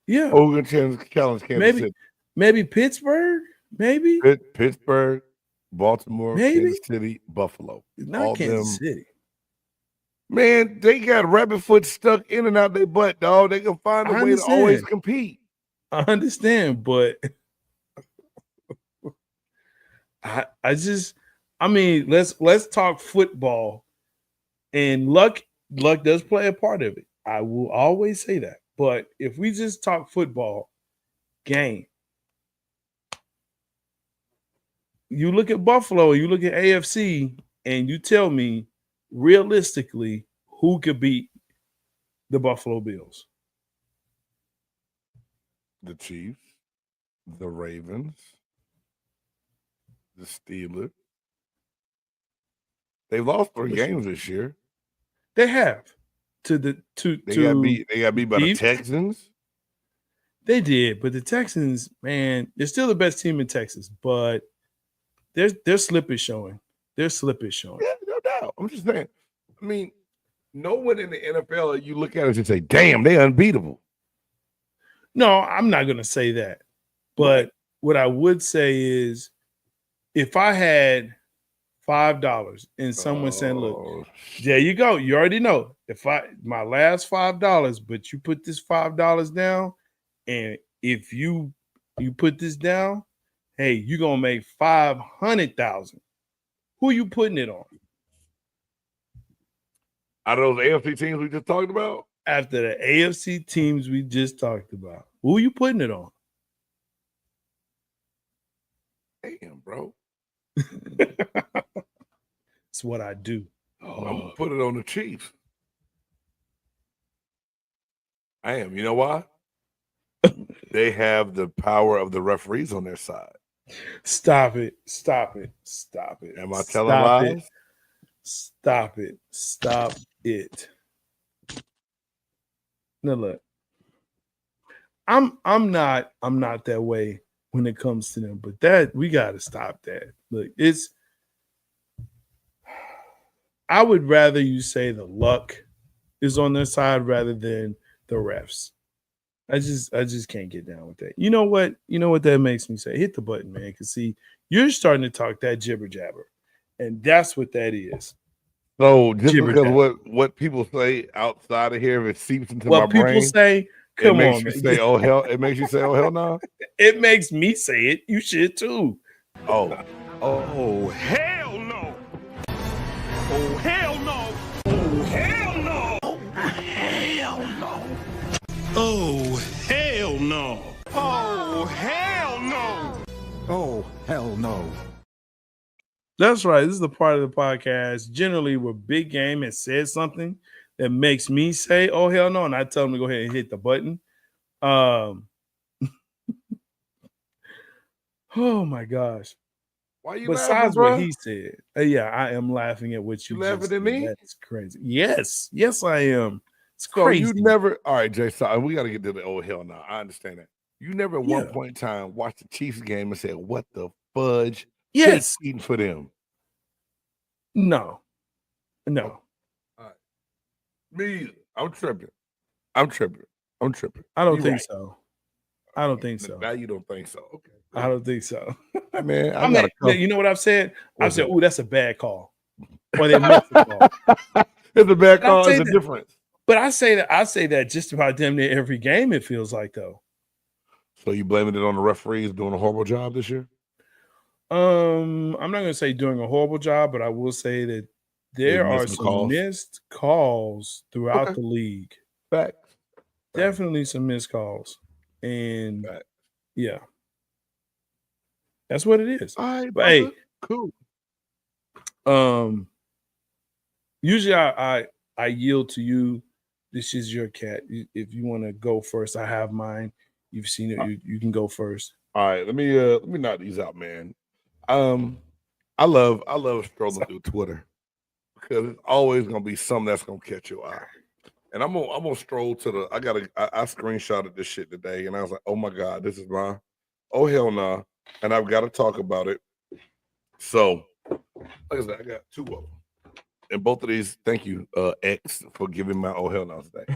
Yeah. Or who can challenge Kansas City? Maybe Pittsburgh? Maybe? Pittsburgh, Baltimore, Maybe? Kansas City, Buffalo. Not all Kansas them. City. Man, they got rabbit foot stuck in and out their butt, dog. They can find a way to always compete. I understand, but let's talk football. And luck does play a part of it. I will always say that. But if we just talk football, game. You look at Buffalo, you look at AFC, and you tell me realistically who could beat the Buffalo Bills? The Chiefs, the Ravens, the Steelers. They've lost 3 games this year. They have. They got beat by the Texans. They did, but the Texans, man, they're still the best team in Texas, but their slip is showing. Their slip is showing. Yeah, no doubt. I'm just saying. I mean, no one in the NFL you look at it and say, "Damn, they're unbeatable." No, I'm not going to say that. But what I would say is, if I had $5 and someone saying, "Look, there you go. You already know. My last $5, but you put this $5 down, and if you put this down, hey, you're gonna make $500,000. Who you putting it on?" Out of those AFC teams we just talked about? After the AFC teams we just talked about, who you putting it on? Damn, bro. It's what I do. I'm gonna put it on the Chiefs. I am. You know why? They have the power of the referees on their side. Stop it. Am I telling lies? Stop it. Now look, I'm not that way when it comes to them, but that we gotta stop that. Look, I would rather you say the luck is on their side rather than the refs. I just can't get down with that. You know what that makes me say? Hit the button, man. Because see, you're starting to talk that jibber jabber, and that's what that is. So just because what people say outside of here, if it seeps into my brain, what people say, come on, man. Say, oh hell, it makes you say, oh hell no. It makes me say it. You should too. Oh hell no! Oh hell no! Oh hell no! Oh hell no! Oh hell no! Oh hell no! Oh hell no! That's right. This is the part of the podcast generally where Big Game has said something that makes me say, oh, hell no. And I tell him to go ahead and hit the button. Oh, my gosh. Why you Besides laughing, what he said. Yeah, I am laughing at what you laughing at me? That's crazy. Yes, I am. It's so crazy. You never, all right, Jay, so we got to get to the oh hell no. I understand that. You never at one point in time watched the Chiefs game and said, what the fudge? Yes. Eating for them. No. All right. Me, I'm tripping. I don't think so. I don't think so. Now you don't think so. Okay. I don't think so. Man, you know what I've said? I've said, oh, that's a bad call. Or they missed the call. It's a bad call. It's a difference. But I say that just about damn near every game, it feels like, though. So you blaming it on the referees doing a horrible job this year? I'm not going to say doing a horrible job, but I will say that there are some missed calls throughout the league. Facts. Definitely some missed calls. And yeah, that's what it is. All right, but hey, cool. Usually I yield to you. This is your cat. If you want to go first, I have mine. You've seen it. You can go first. All right, let me knock these out, man. I love strolling through Twitter because it's always gonna be something that's gonna catch your eye. And I'm gonna stroll to the. I screenshotted this shit today, and I was like, oh my god, this is mine. Oh hell nah, and I've got to talk about it. So, like I said, I got two of them, and both of these. Thank you, X, for giving my oh hell no today.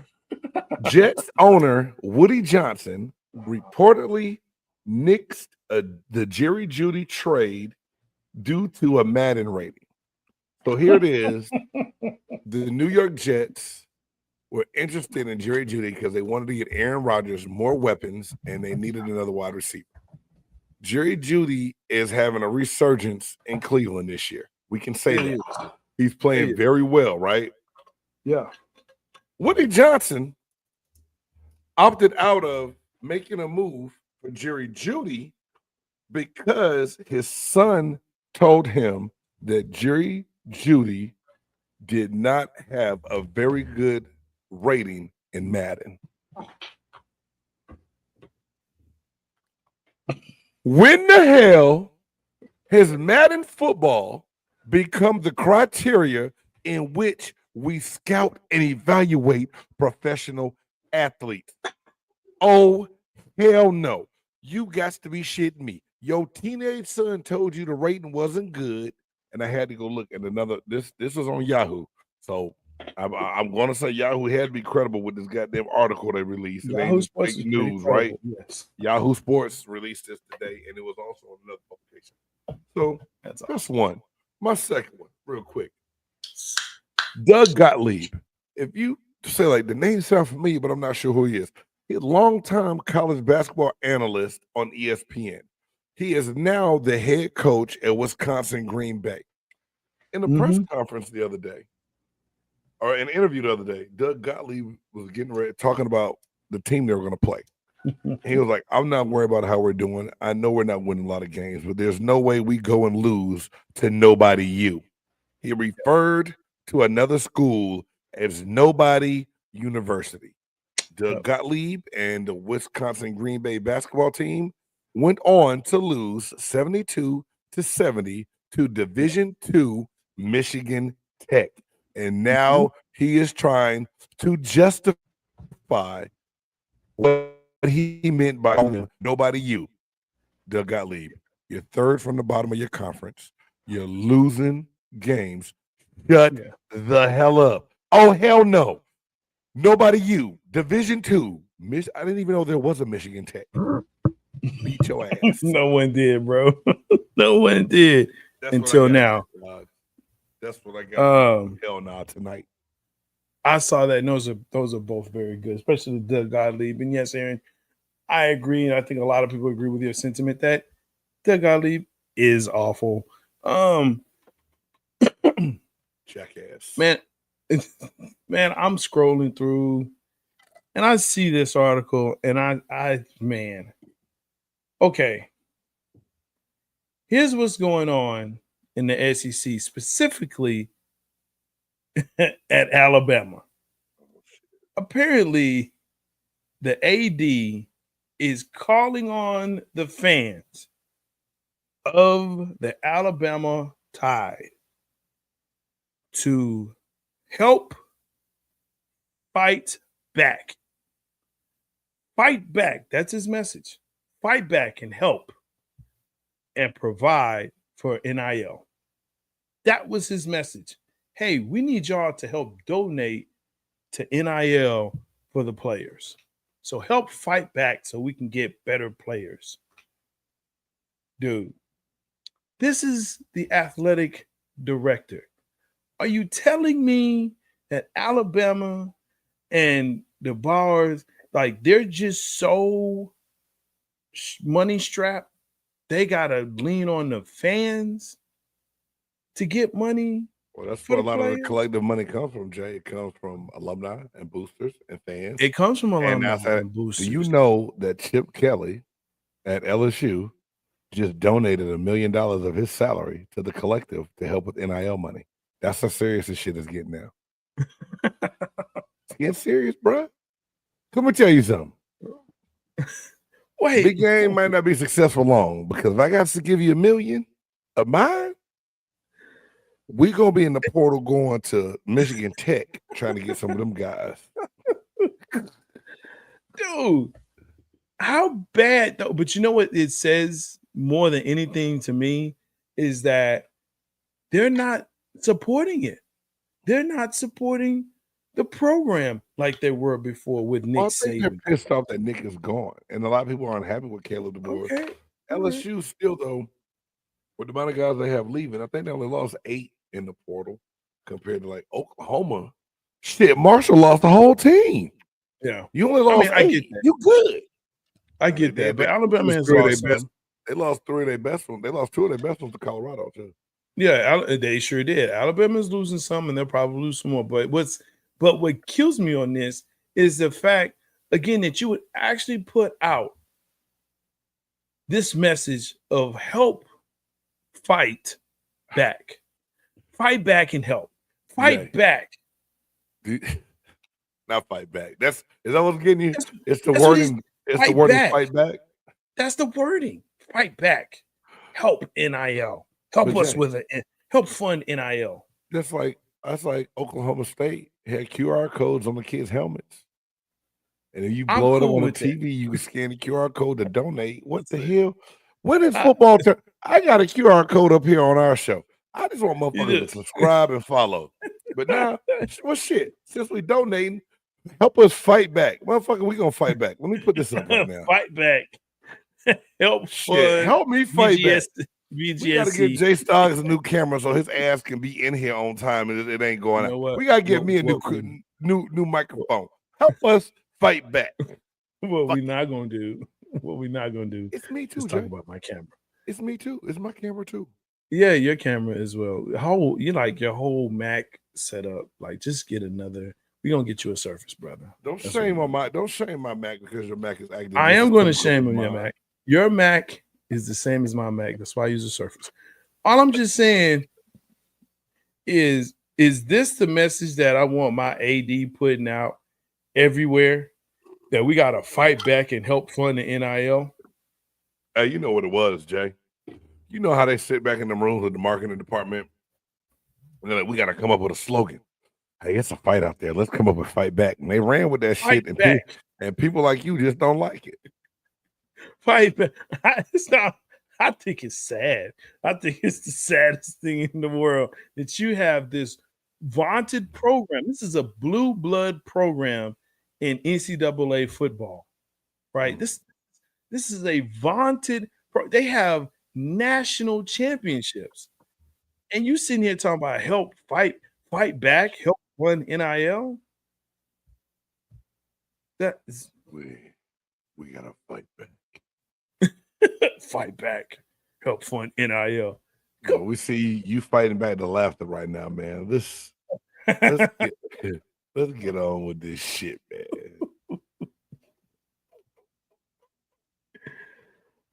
Jets owner Woody Johnson reportedly nixed the Jerry Jeudy trade due to a Madden rating. So here it is. The New York Jets were interested in Jerry Jeudy because they wanted to get Aaron Rodgers more weapons and they needed another wide receiver. Jerry Jeudy is having a resurgence in Cleveland this year. We can say that. He's playing very well, right? Yeah. Woody Johnson opted out of making a move for Jerry Jeudy because his son told him that Jerry Jeudy did not have a very good rating in Madden. When the hell has Madden football become the criteria in which we scout and evaluate professional athletes? Oh, hell no. You got to be shitting me. Your teenage son told you the rating wasn't good, and I had to go look at another. This was on Yahoo. So I'm going to say Yahoo had to be credible with this goddamn article they released. Yahoo Sports fake news, right? Yes. Yahoo Sports released this today, and it was also on another publication. So that's one. My second one, real quick. Doug Gottlieb. If you say, like, the name sounds familiar, but I'm not sure who he is. He's a longtime college basketball analyst on ESPN. He is now the head coach at Wisconsin Green Bay. In a press conference the other day, or an interview the other day, Doug Gottlieb was getting ready, talking about the team they were going to play. He was like, I'm not worried about how we're doing. I know we're not winning a lot of games, but there's no way we go and lose to nobody you. He referred to another school as Nobody University. Doug Gottlieb and the Wisconsin Green Bay basketball team went on to lose 72-70 to Division II Michigan Tech. And now he is trying to justify what he meant by nobody you. Doug Gottlieb, you're third from the bottom of your conference. You're losing games. Shut the hell up. Oh, hell no. Nobody you. Division II. I didn't even know there was a Michigan Tech. Beat your ass. No one did, bro. No one did until now. That's what I got. Hell nah tonight. I saw that, and those are both very good, especially Doug Gottlieb. And yes, Aaron, I agree, and I think a lot of people agree with your sentiment that Doug Gottlieb is awful. Jackass. Man, I'm scrolling through, and I see this article, and I okay. Here's what's going on in the SEC, specifically at Alabama. Apparently, the AD is calling on the fans of the Alabama Tide to help fight back. Fight back. That's his message. Fight back and help and provide for NIL. That was his message. Hey, we need y'all to help donate to NIL for the players. So help fight back so we can get better players. Dude, this is the athletic director. Are you telling me that Alabama and the Bars, like, they're just so money strapped. They gotta lean on the fans to get money. Well, that's for where a the lot of the players. collective money comes from, Jay. It comes from alumni and boosters and fans. It comes from And alumni outside, and boosters. do you know that Chip Kelly at LSU just donated $1 million of his salary to the collective to help with NIL money? That's how serious this shit is getting now. It's getting serious, bro. Let me tell you something. Wait, Big game might not be successful long because if I got to give you $1 million of mine, we gonna be in the portal going to Michigan Tech trying to get some of them guys. dude, how bad though? But you know what it says more than anything to me is that they're not supporting it. They're not supporting the program like they were before with Nick Well, I think Saban. they're pissed off that Nick is gone, and a lot of people aren't happy with Caleb DeBoer. Okay. LSU still though, with the amount of guys they have leaving, I think they only lost 8 in the portal compared to like Oklahoma. Shit, Marshall lost the whole team. Yeah. You only lost 8. get that. You good. I get that, but Alabama has lost some. They lost 3 of their best ones. They lost 2 of their best ones to Colorado too. Yeah, they sure did. Alabama's losing some, and they'll probably lose some more. But what kills me on this is the fact, again, that you would actually put out this message of help, fight back and help, fight back. Not fight back. Is that what's getting you? It's the that's wording. It's the wording. back. Fight back. That's the wording. Fight back. Help NIL. Help But us Jay, with help fund NIL. That's like Oklahoma State had QR codes on the kids' helmets. And if you blow it up on the TV, you can scan the QR code to donate. What the hell? When is football turn? I got a QR code up here on our show. I just want motherfuckers to subscribe and follow. But now, well, shit, since we donating, help us fight back. Motherfucker, we gonna fight back. Let me put this up right now. Fight back. Help shit. Help me fight back. VGS. We gotta get Jay Stoggs a new camera so his ass can be in here on time and it ain't going out. We gotta get me a new microphone. Help us fight back. What we not gonna do? It's me too. Talk about my camera. It's me too. It's my camera too. Yeah, your camera as well. You like your whole Mac setup. Like, just get another. We're gonna get you a Surface, brother. Don't shame my Mac because your Mac is acting. I am gonna shame on your Mac. Your Mac is the same as my Mac. That's why I use a Surface. All I'm just saying is this the message that I want my AD putting out everywhere? That we gotta fight back and help fund the NIL? Hey, you know what it was, Jay. You know how they sit back in the rooms with the marketing department and they're like, we got to come up with a slogan. Hey, it's a fight out there. Let's come up and fight back. And they ran with that shit. And people like you just don't like it. Fight back. I think it's sad. I think it's the saddest thing in the world that you have this vaunted program. This is a blue blood program in NCAA football, right? This is a vaunted they have national championships, and you sitting here talking about help fight back, help fund NIL. That is we gotta fight back. Fight back, help fund NIL. No, we see you fighting back the laughter right now, man. Let's get on with this shit, man.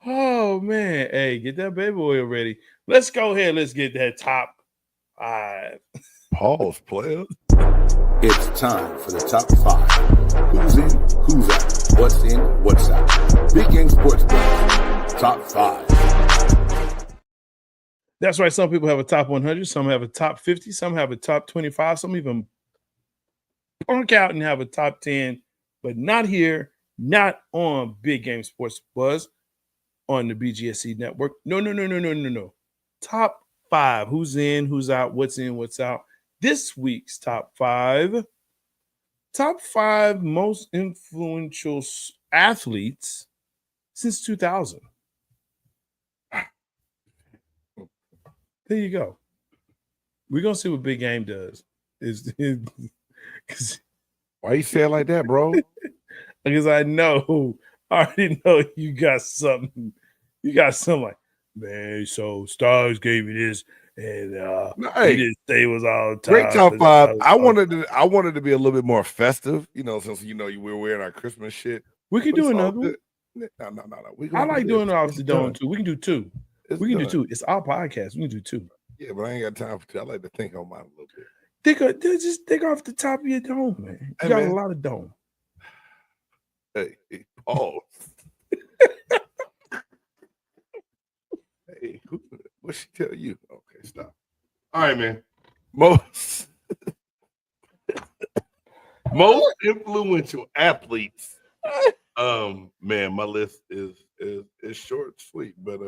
Oh man, hey, get that baby oil ready. Let's go ahead. Let's get that top 5. Pause, player. It's time for the top 5. Who's in, who's out, what's in, what's out. Big Game Sports Buzz. Top 5. That's right. Some people have a top 100. Some have a top 50. Some have a top 25. Some even punk out and have a top 10, but not here, not on Big Game Sports Buzz. On the BGSC network. No. Top 5. Who's in, who's out, what's in, what's out. This week's top 5. Top 5 most influential athletes since 2000. There you go. We're going to see what Big Game does. Why you say it like that, bro? Because I know I already know you got something. You got something like, man, so Stars gave me this, and he didn't say it was all the time. Great top five. I wanted to be a little bit more festive, since we're wearing our Christmas shit. We can do another one. No. I like doing it off the dome too. We can do two. We can do two. It's our podcast. We can do two. Yeah, but I ain't got time for two. I like to think on mine a little bit. Just think off the top of your dome, man. You got a lot of dome. Hey, pause. Hey, what she tell you? Okay, stop. All right, man. Most influential athletes. Man, my list is short and sweet, but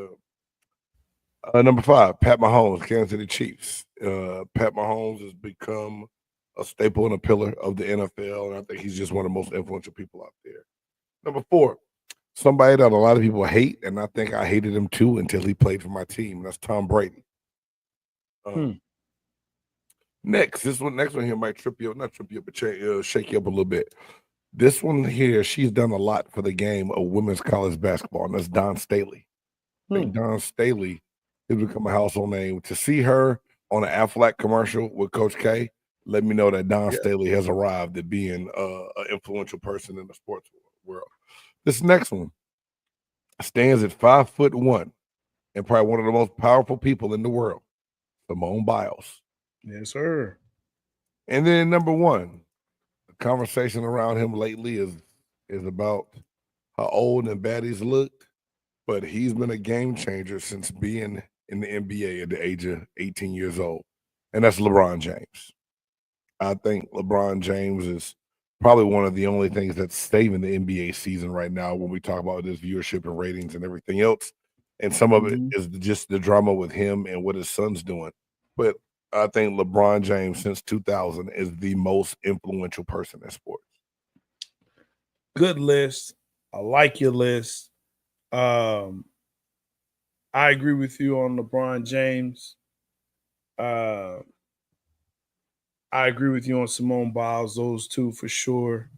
number 5, Pat Mahomes, Kansas City Chiefs. Pat Mahomes has become a staple and a pillar of the NFL, and I think he's just one of the most influential people out there. Number 4, somebody that a lot of people hate, and I think I hated him too until he played for my team. That's Tom Brady. Next one here might trip you up, not trip you up, but shake you up a little bit. This one here, she's done a lot for the game of women's college basketball, and that's Dawn Staley. I think Dawn Staley has become a household name. To see her on an Aflac commercial with Coach K, let me know that Dawn Staley has arrived at being an influential person in the sports world. This next one stands at 5'1" and probably one of the most powerful people in the world, Simone Biles. Yes, sir. And then number 1, the conversation around him lately is about how old and bad he's looked, but he's been a game changer since being in the NBA at the age of 18 years old, and that's LeBron James. I think LeBron James is probably one of the only things that's saving the NBA season right now when we talk about this viewership and ratings and everything else. And some of it is just the drama with him and what his son's doing. But I think LeBron James since 2000 is the most influential person in sports. Good list. I like your list. I agree with you on LeBron James. I agree with you on Simone Biles, those two for sure.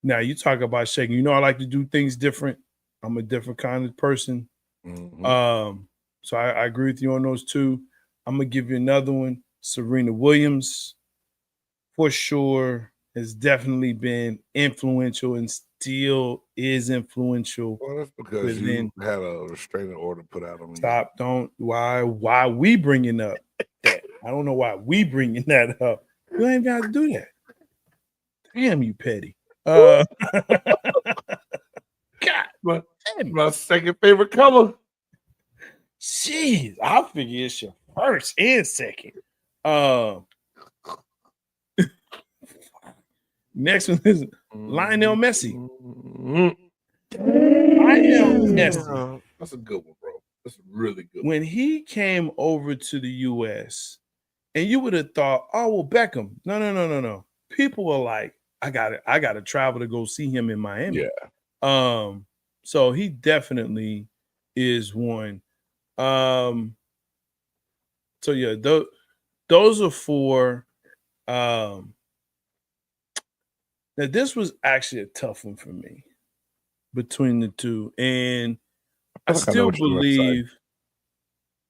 Now, you talk about shaking. I like to do things different. I'm a different kind of person. So I agree with you on those two. I'm going to give you another one. Serena Williams, for sure, has definitely been influential and still is influential. Well, that's because you had a restraining order put out on you. Stop. Don't. Why we bringing up that? I don't know why we bringing that up. You ain't got to do that. Damn, you petty. God, my second favorite color. Jeez, I figure it's your first and second. Next one is Lionel Messi. Lionel Messi. That's a good one, bro. That's a really good one. When he came over to the U.S., and you would have thought, oh, well, Beckham. No. People were like, I gotta travel to go see him in Miami. Yeah. So he definitely is one. So yeah, those are 4. Now this was actually a tough one for me between the two, and I still believe.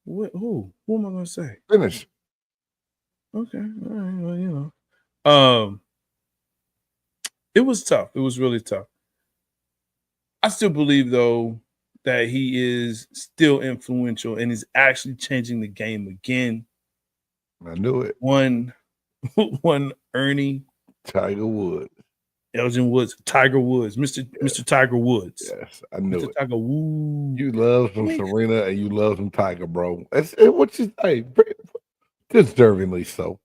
Who am I going to say? Finish. Okay, all right. Well, it was tough. It was really tough. I still believe though that he is still influential and is actually changing the game again. I knew it. One Ernie, Tiger Woods, Elgin Woods, Tiger Woods, Mr. Tiger Woods. Yes, I knew it. Tiger Woods. You love some Serena and you love some Tiger, bro. It's what you say, deservingly so.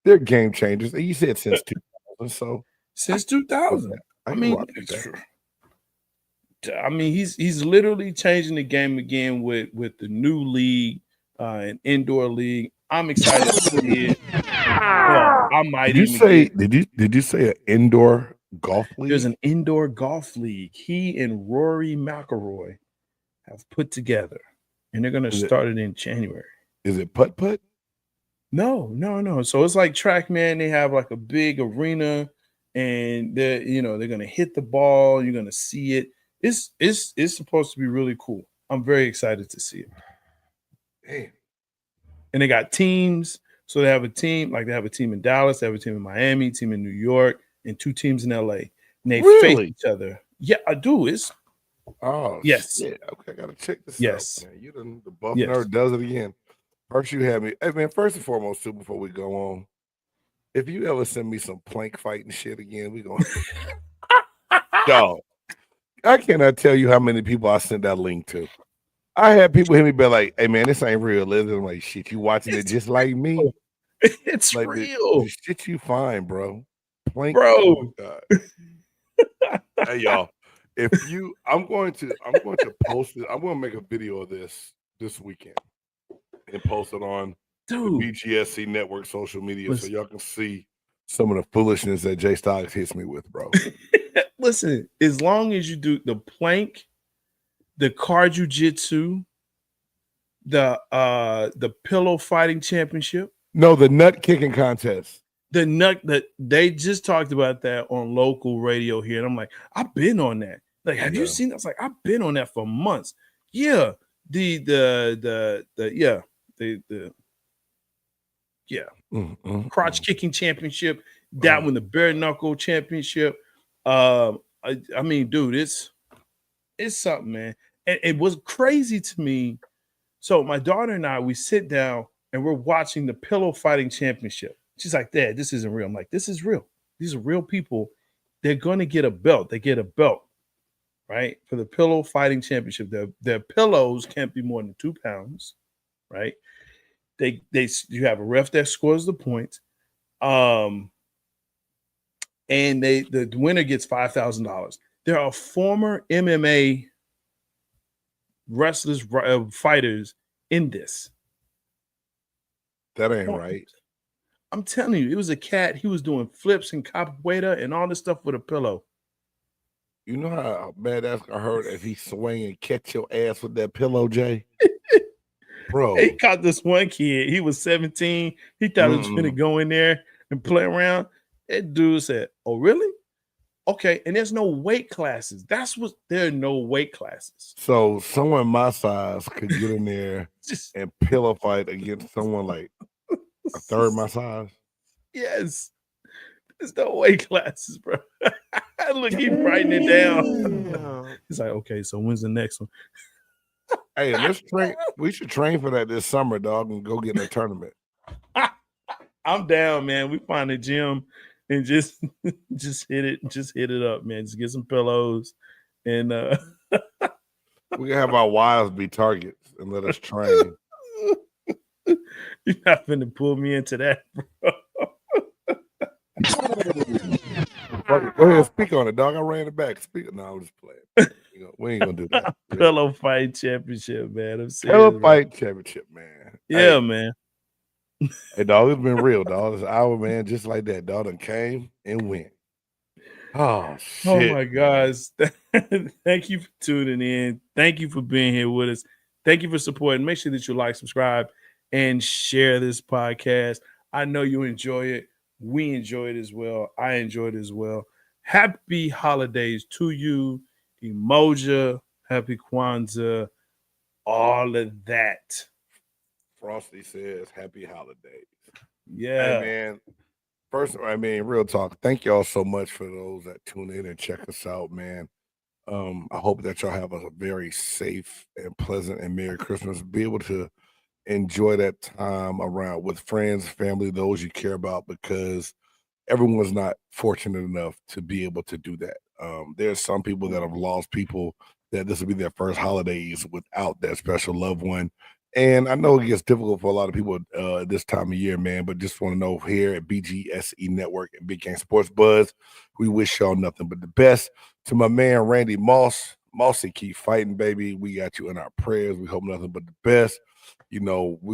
They're game changers, and you said since 2000. So since 2000, I mean, he's literally changing the game again with the new league, an indoor league. I'm excited to see it. I might. Did you say an indoor golf league? There's an indoor golf league. He and Rory McIlroy have put together, and they're going to start it in January. Is it putt-putt? No. So it's like TrackMan. They have like a big arena, and they're going to hit the ball. You're going to see it. It's supposed to be really cool. I'm very excited to see it. Hey. And they got teams. So they have a team, like they have a team in Dallas, they have a team in Miami, team in New York, and 2 teams in LA. And they face each other. Yeah, I do. Yes. Shit. Okay, I gotta check this yes. out. Man. You done the buff nerd does it again. First you have me. Hey man, first and foremost, too, before we go on, if you ever send me some plank fighting shit again, we gonna dog. I cannot tell you how many people I sent that link to. I had people hit me be like, "Hey man, this ain't real." I'm like, "Shit, you watching it just like me?" It's like, real. The shit you find, bro. Plank, bro. Oh my God. Hey y'all, I'm going to post it. I'm going to make a video of this weekend and post it on the BGSC network social media so y'all can see some of the foolishness that Jay Stocks hits me with, bro. Listen, as long as you do the plank, the car jiu-jitsu, the pillow fighting championship. No, the nut kicking contest. That they just talked about that on local radio here. And I'm like, I've been on that. Like, have you seen that? I was like, I've been on that for months. Yeah. Crotch kicking championship, that one, the bare knuckle championship. I mean, dude, it's something, man. And it was crazy to me. So my daughter and I, we sit down and we're watching the pillow fighting championship. She's like, Dad, this isn't real. I'm like, this is real. These are real people. They're going to get a belt. They get a belt, right? For the pillow fighting championship. Their pillows can't be more than 2 pounds, right? You have a ref that scores the points. And the winner gets $5,000. There are former MMA wrestlers, fighters in this. That ain't right. I'm telling you, it was a cat. He was doing flips and capoeira and all this stuff with a pillow. You know how bad that's gonna hurt if he swing and catch your ass with that pillow, Jay? Bro. He caught this one kid. He was 17. He thought he was going to go in there and play around. That dude said, "Oh, really? Okay." And there's no weight classes. There are no weight classes. So someone my size could get in there and pillow fight against someone like a third my size. Yes. There's no weight classes, bro. Look, he's writing it down. He's like, okay, so when's the next one? Hey, let's train. We should train for that this summer, dog, and go get in a tournament. I'm down, man. We find a gym and just hit it up, man. Just get some pillows and we can have our wives be targets and let us train. You're not finna pull me into that, bro. Go ahead, speak on it, dog. I ran it back. Speak. No, I'm just playing. We ain't gonna do that. Pillow fight championship, man. I'm serious. Pillow fight championship, man. Yeah, man. Hey, dog, it's been real, dog. It's our man, just like that. Dog done came and went. Oh shit! Oh my gosh! Thank you for tuning in. Thank you for being here with us. Thank you for supporting. Make sure that you like, subscribe, and share this podcast. I know you enjoy it. We enjoy it as well. I enjoy it as well. Happy holidays to you, Emoja. Happy Kwanzaa. All of that. Frosty says, "Happy holidays." Yeah, hey, man. First, real talk. Thank y'all so much for those that tune in and check us out, man. I hope that y'all have a very safe and pleasant and Merry Christmas. Be able to enjoy that time around with friends, family, those you care about, because everyone's not fortunate enough to be able to do that. There's some people that have lost people that this will be their first holidays without that special loved one. And I know it gets difficult for a lot of people this time of year, man, but just want to know here at BGSE Network and Big Game Sports Buzz, we wish y'all nothing but the best. To my man, Randy Moss, Mossy, keep fighting, baby. We got you in our prayers. We hope nothing but the best. We're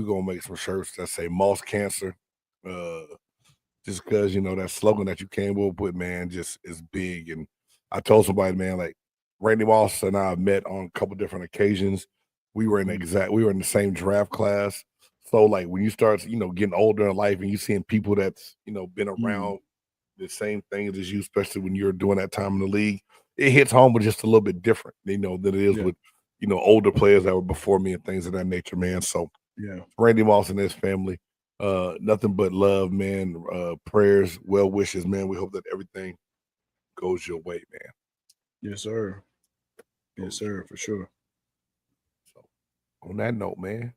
going to make some shirts that say Moss Cancer. Just because, that slogan that you came up with, man, just is big. And I told somebody, man, like Randy Moss and I met on a couple different occasions. We were in the same draft class. So like when you start, getting older in life and you seeing people that's, been around the same things as you, especially when you're doing that time in the league. It hits home, but just a little bit different, than it is with, older players that were before me and things of that nature, man. So, Randy Moss and his family, nothing but love, man. Prayers, well wishes, man. We hope that everything goes your way, man. Yes, sir. Yes, sir, for sure. So, on that note, man,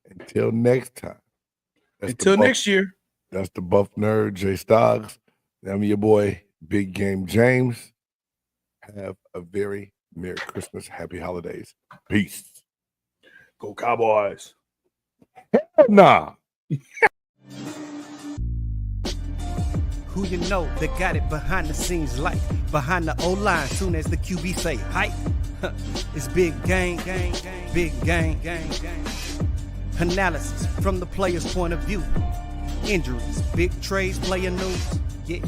until next time. Until next year. That's the Buff Nerd, Jay Stoggs. I'm your boy, Big Game James. Have a very Merry Christmas, Happy Holidays. Peace. Go Cowboys. Hell nah. Who you know that got it behind the scenes like behind the O-line soon as the QB say hype. It's big game, big game. Analysis from the player's point of view. Injuries, big trades, player news. Yeah.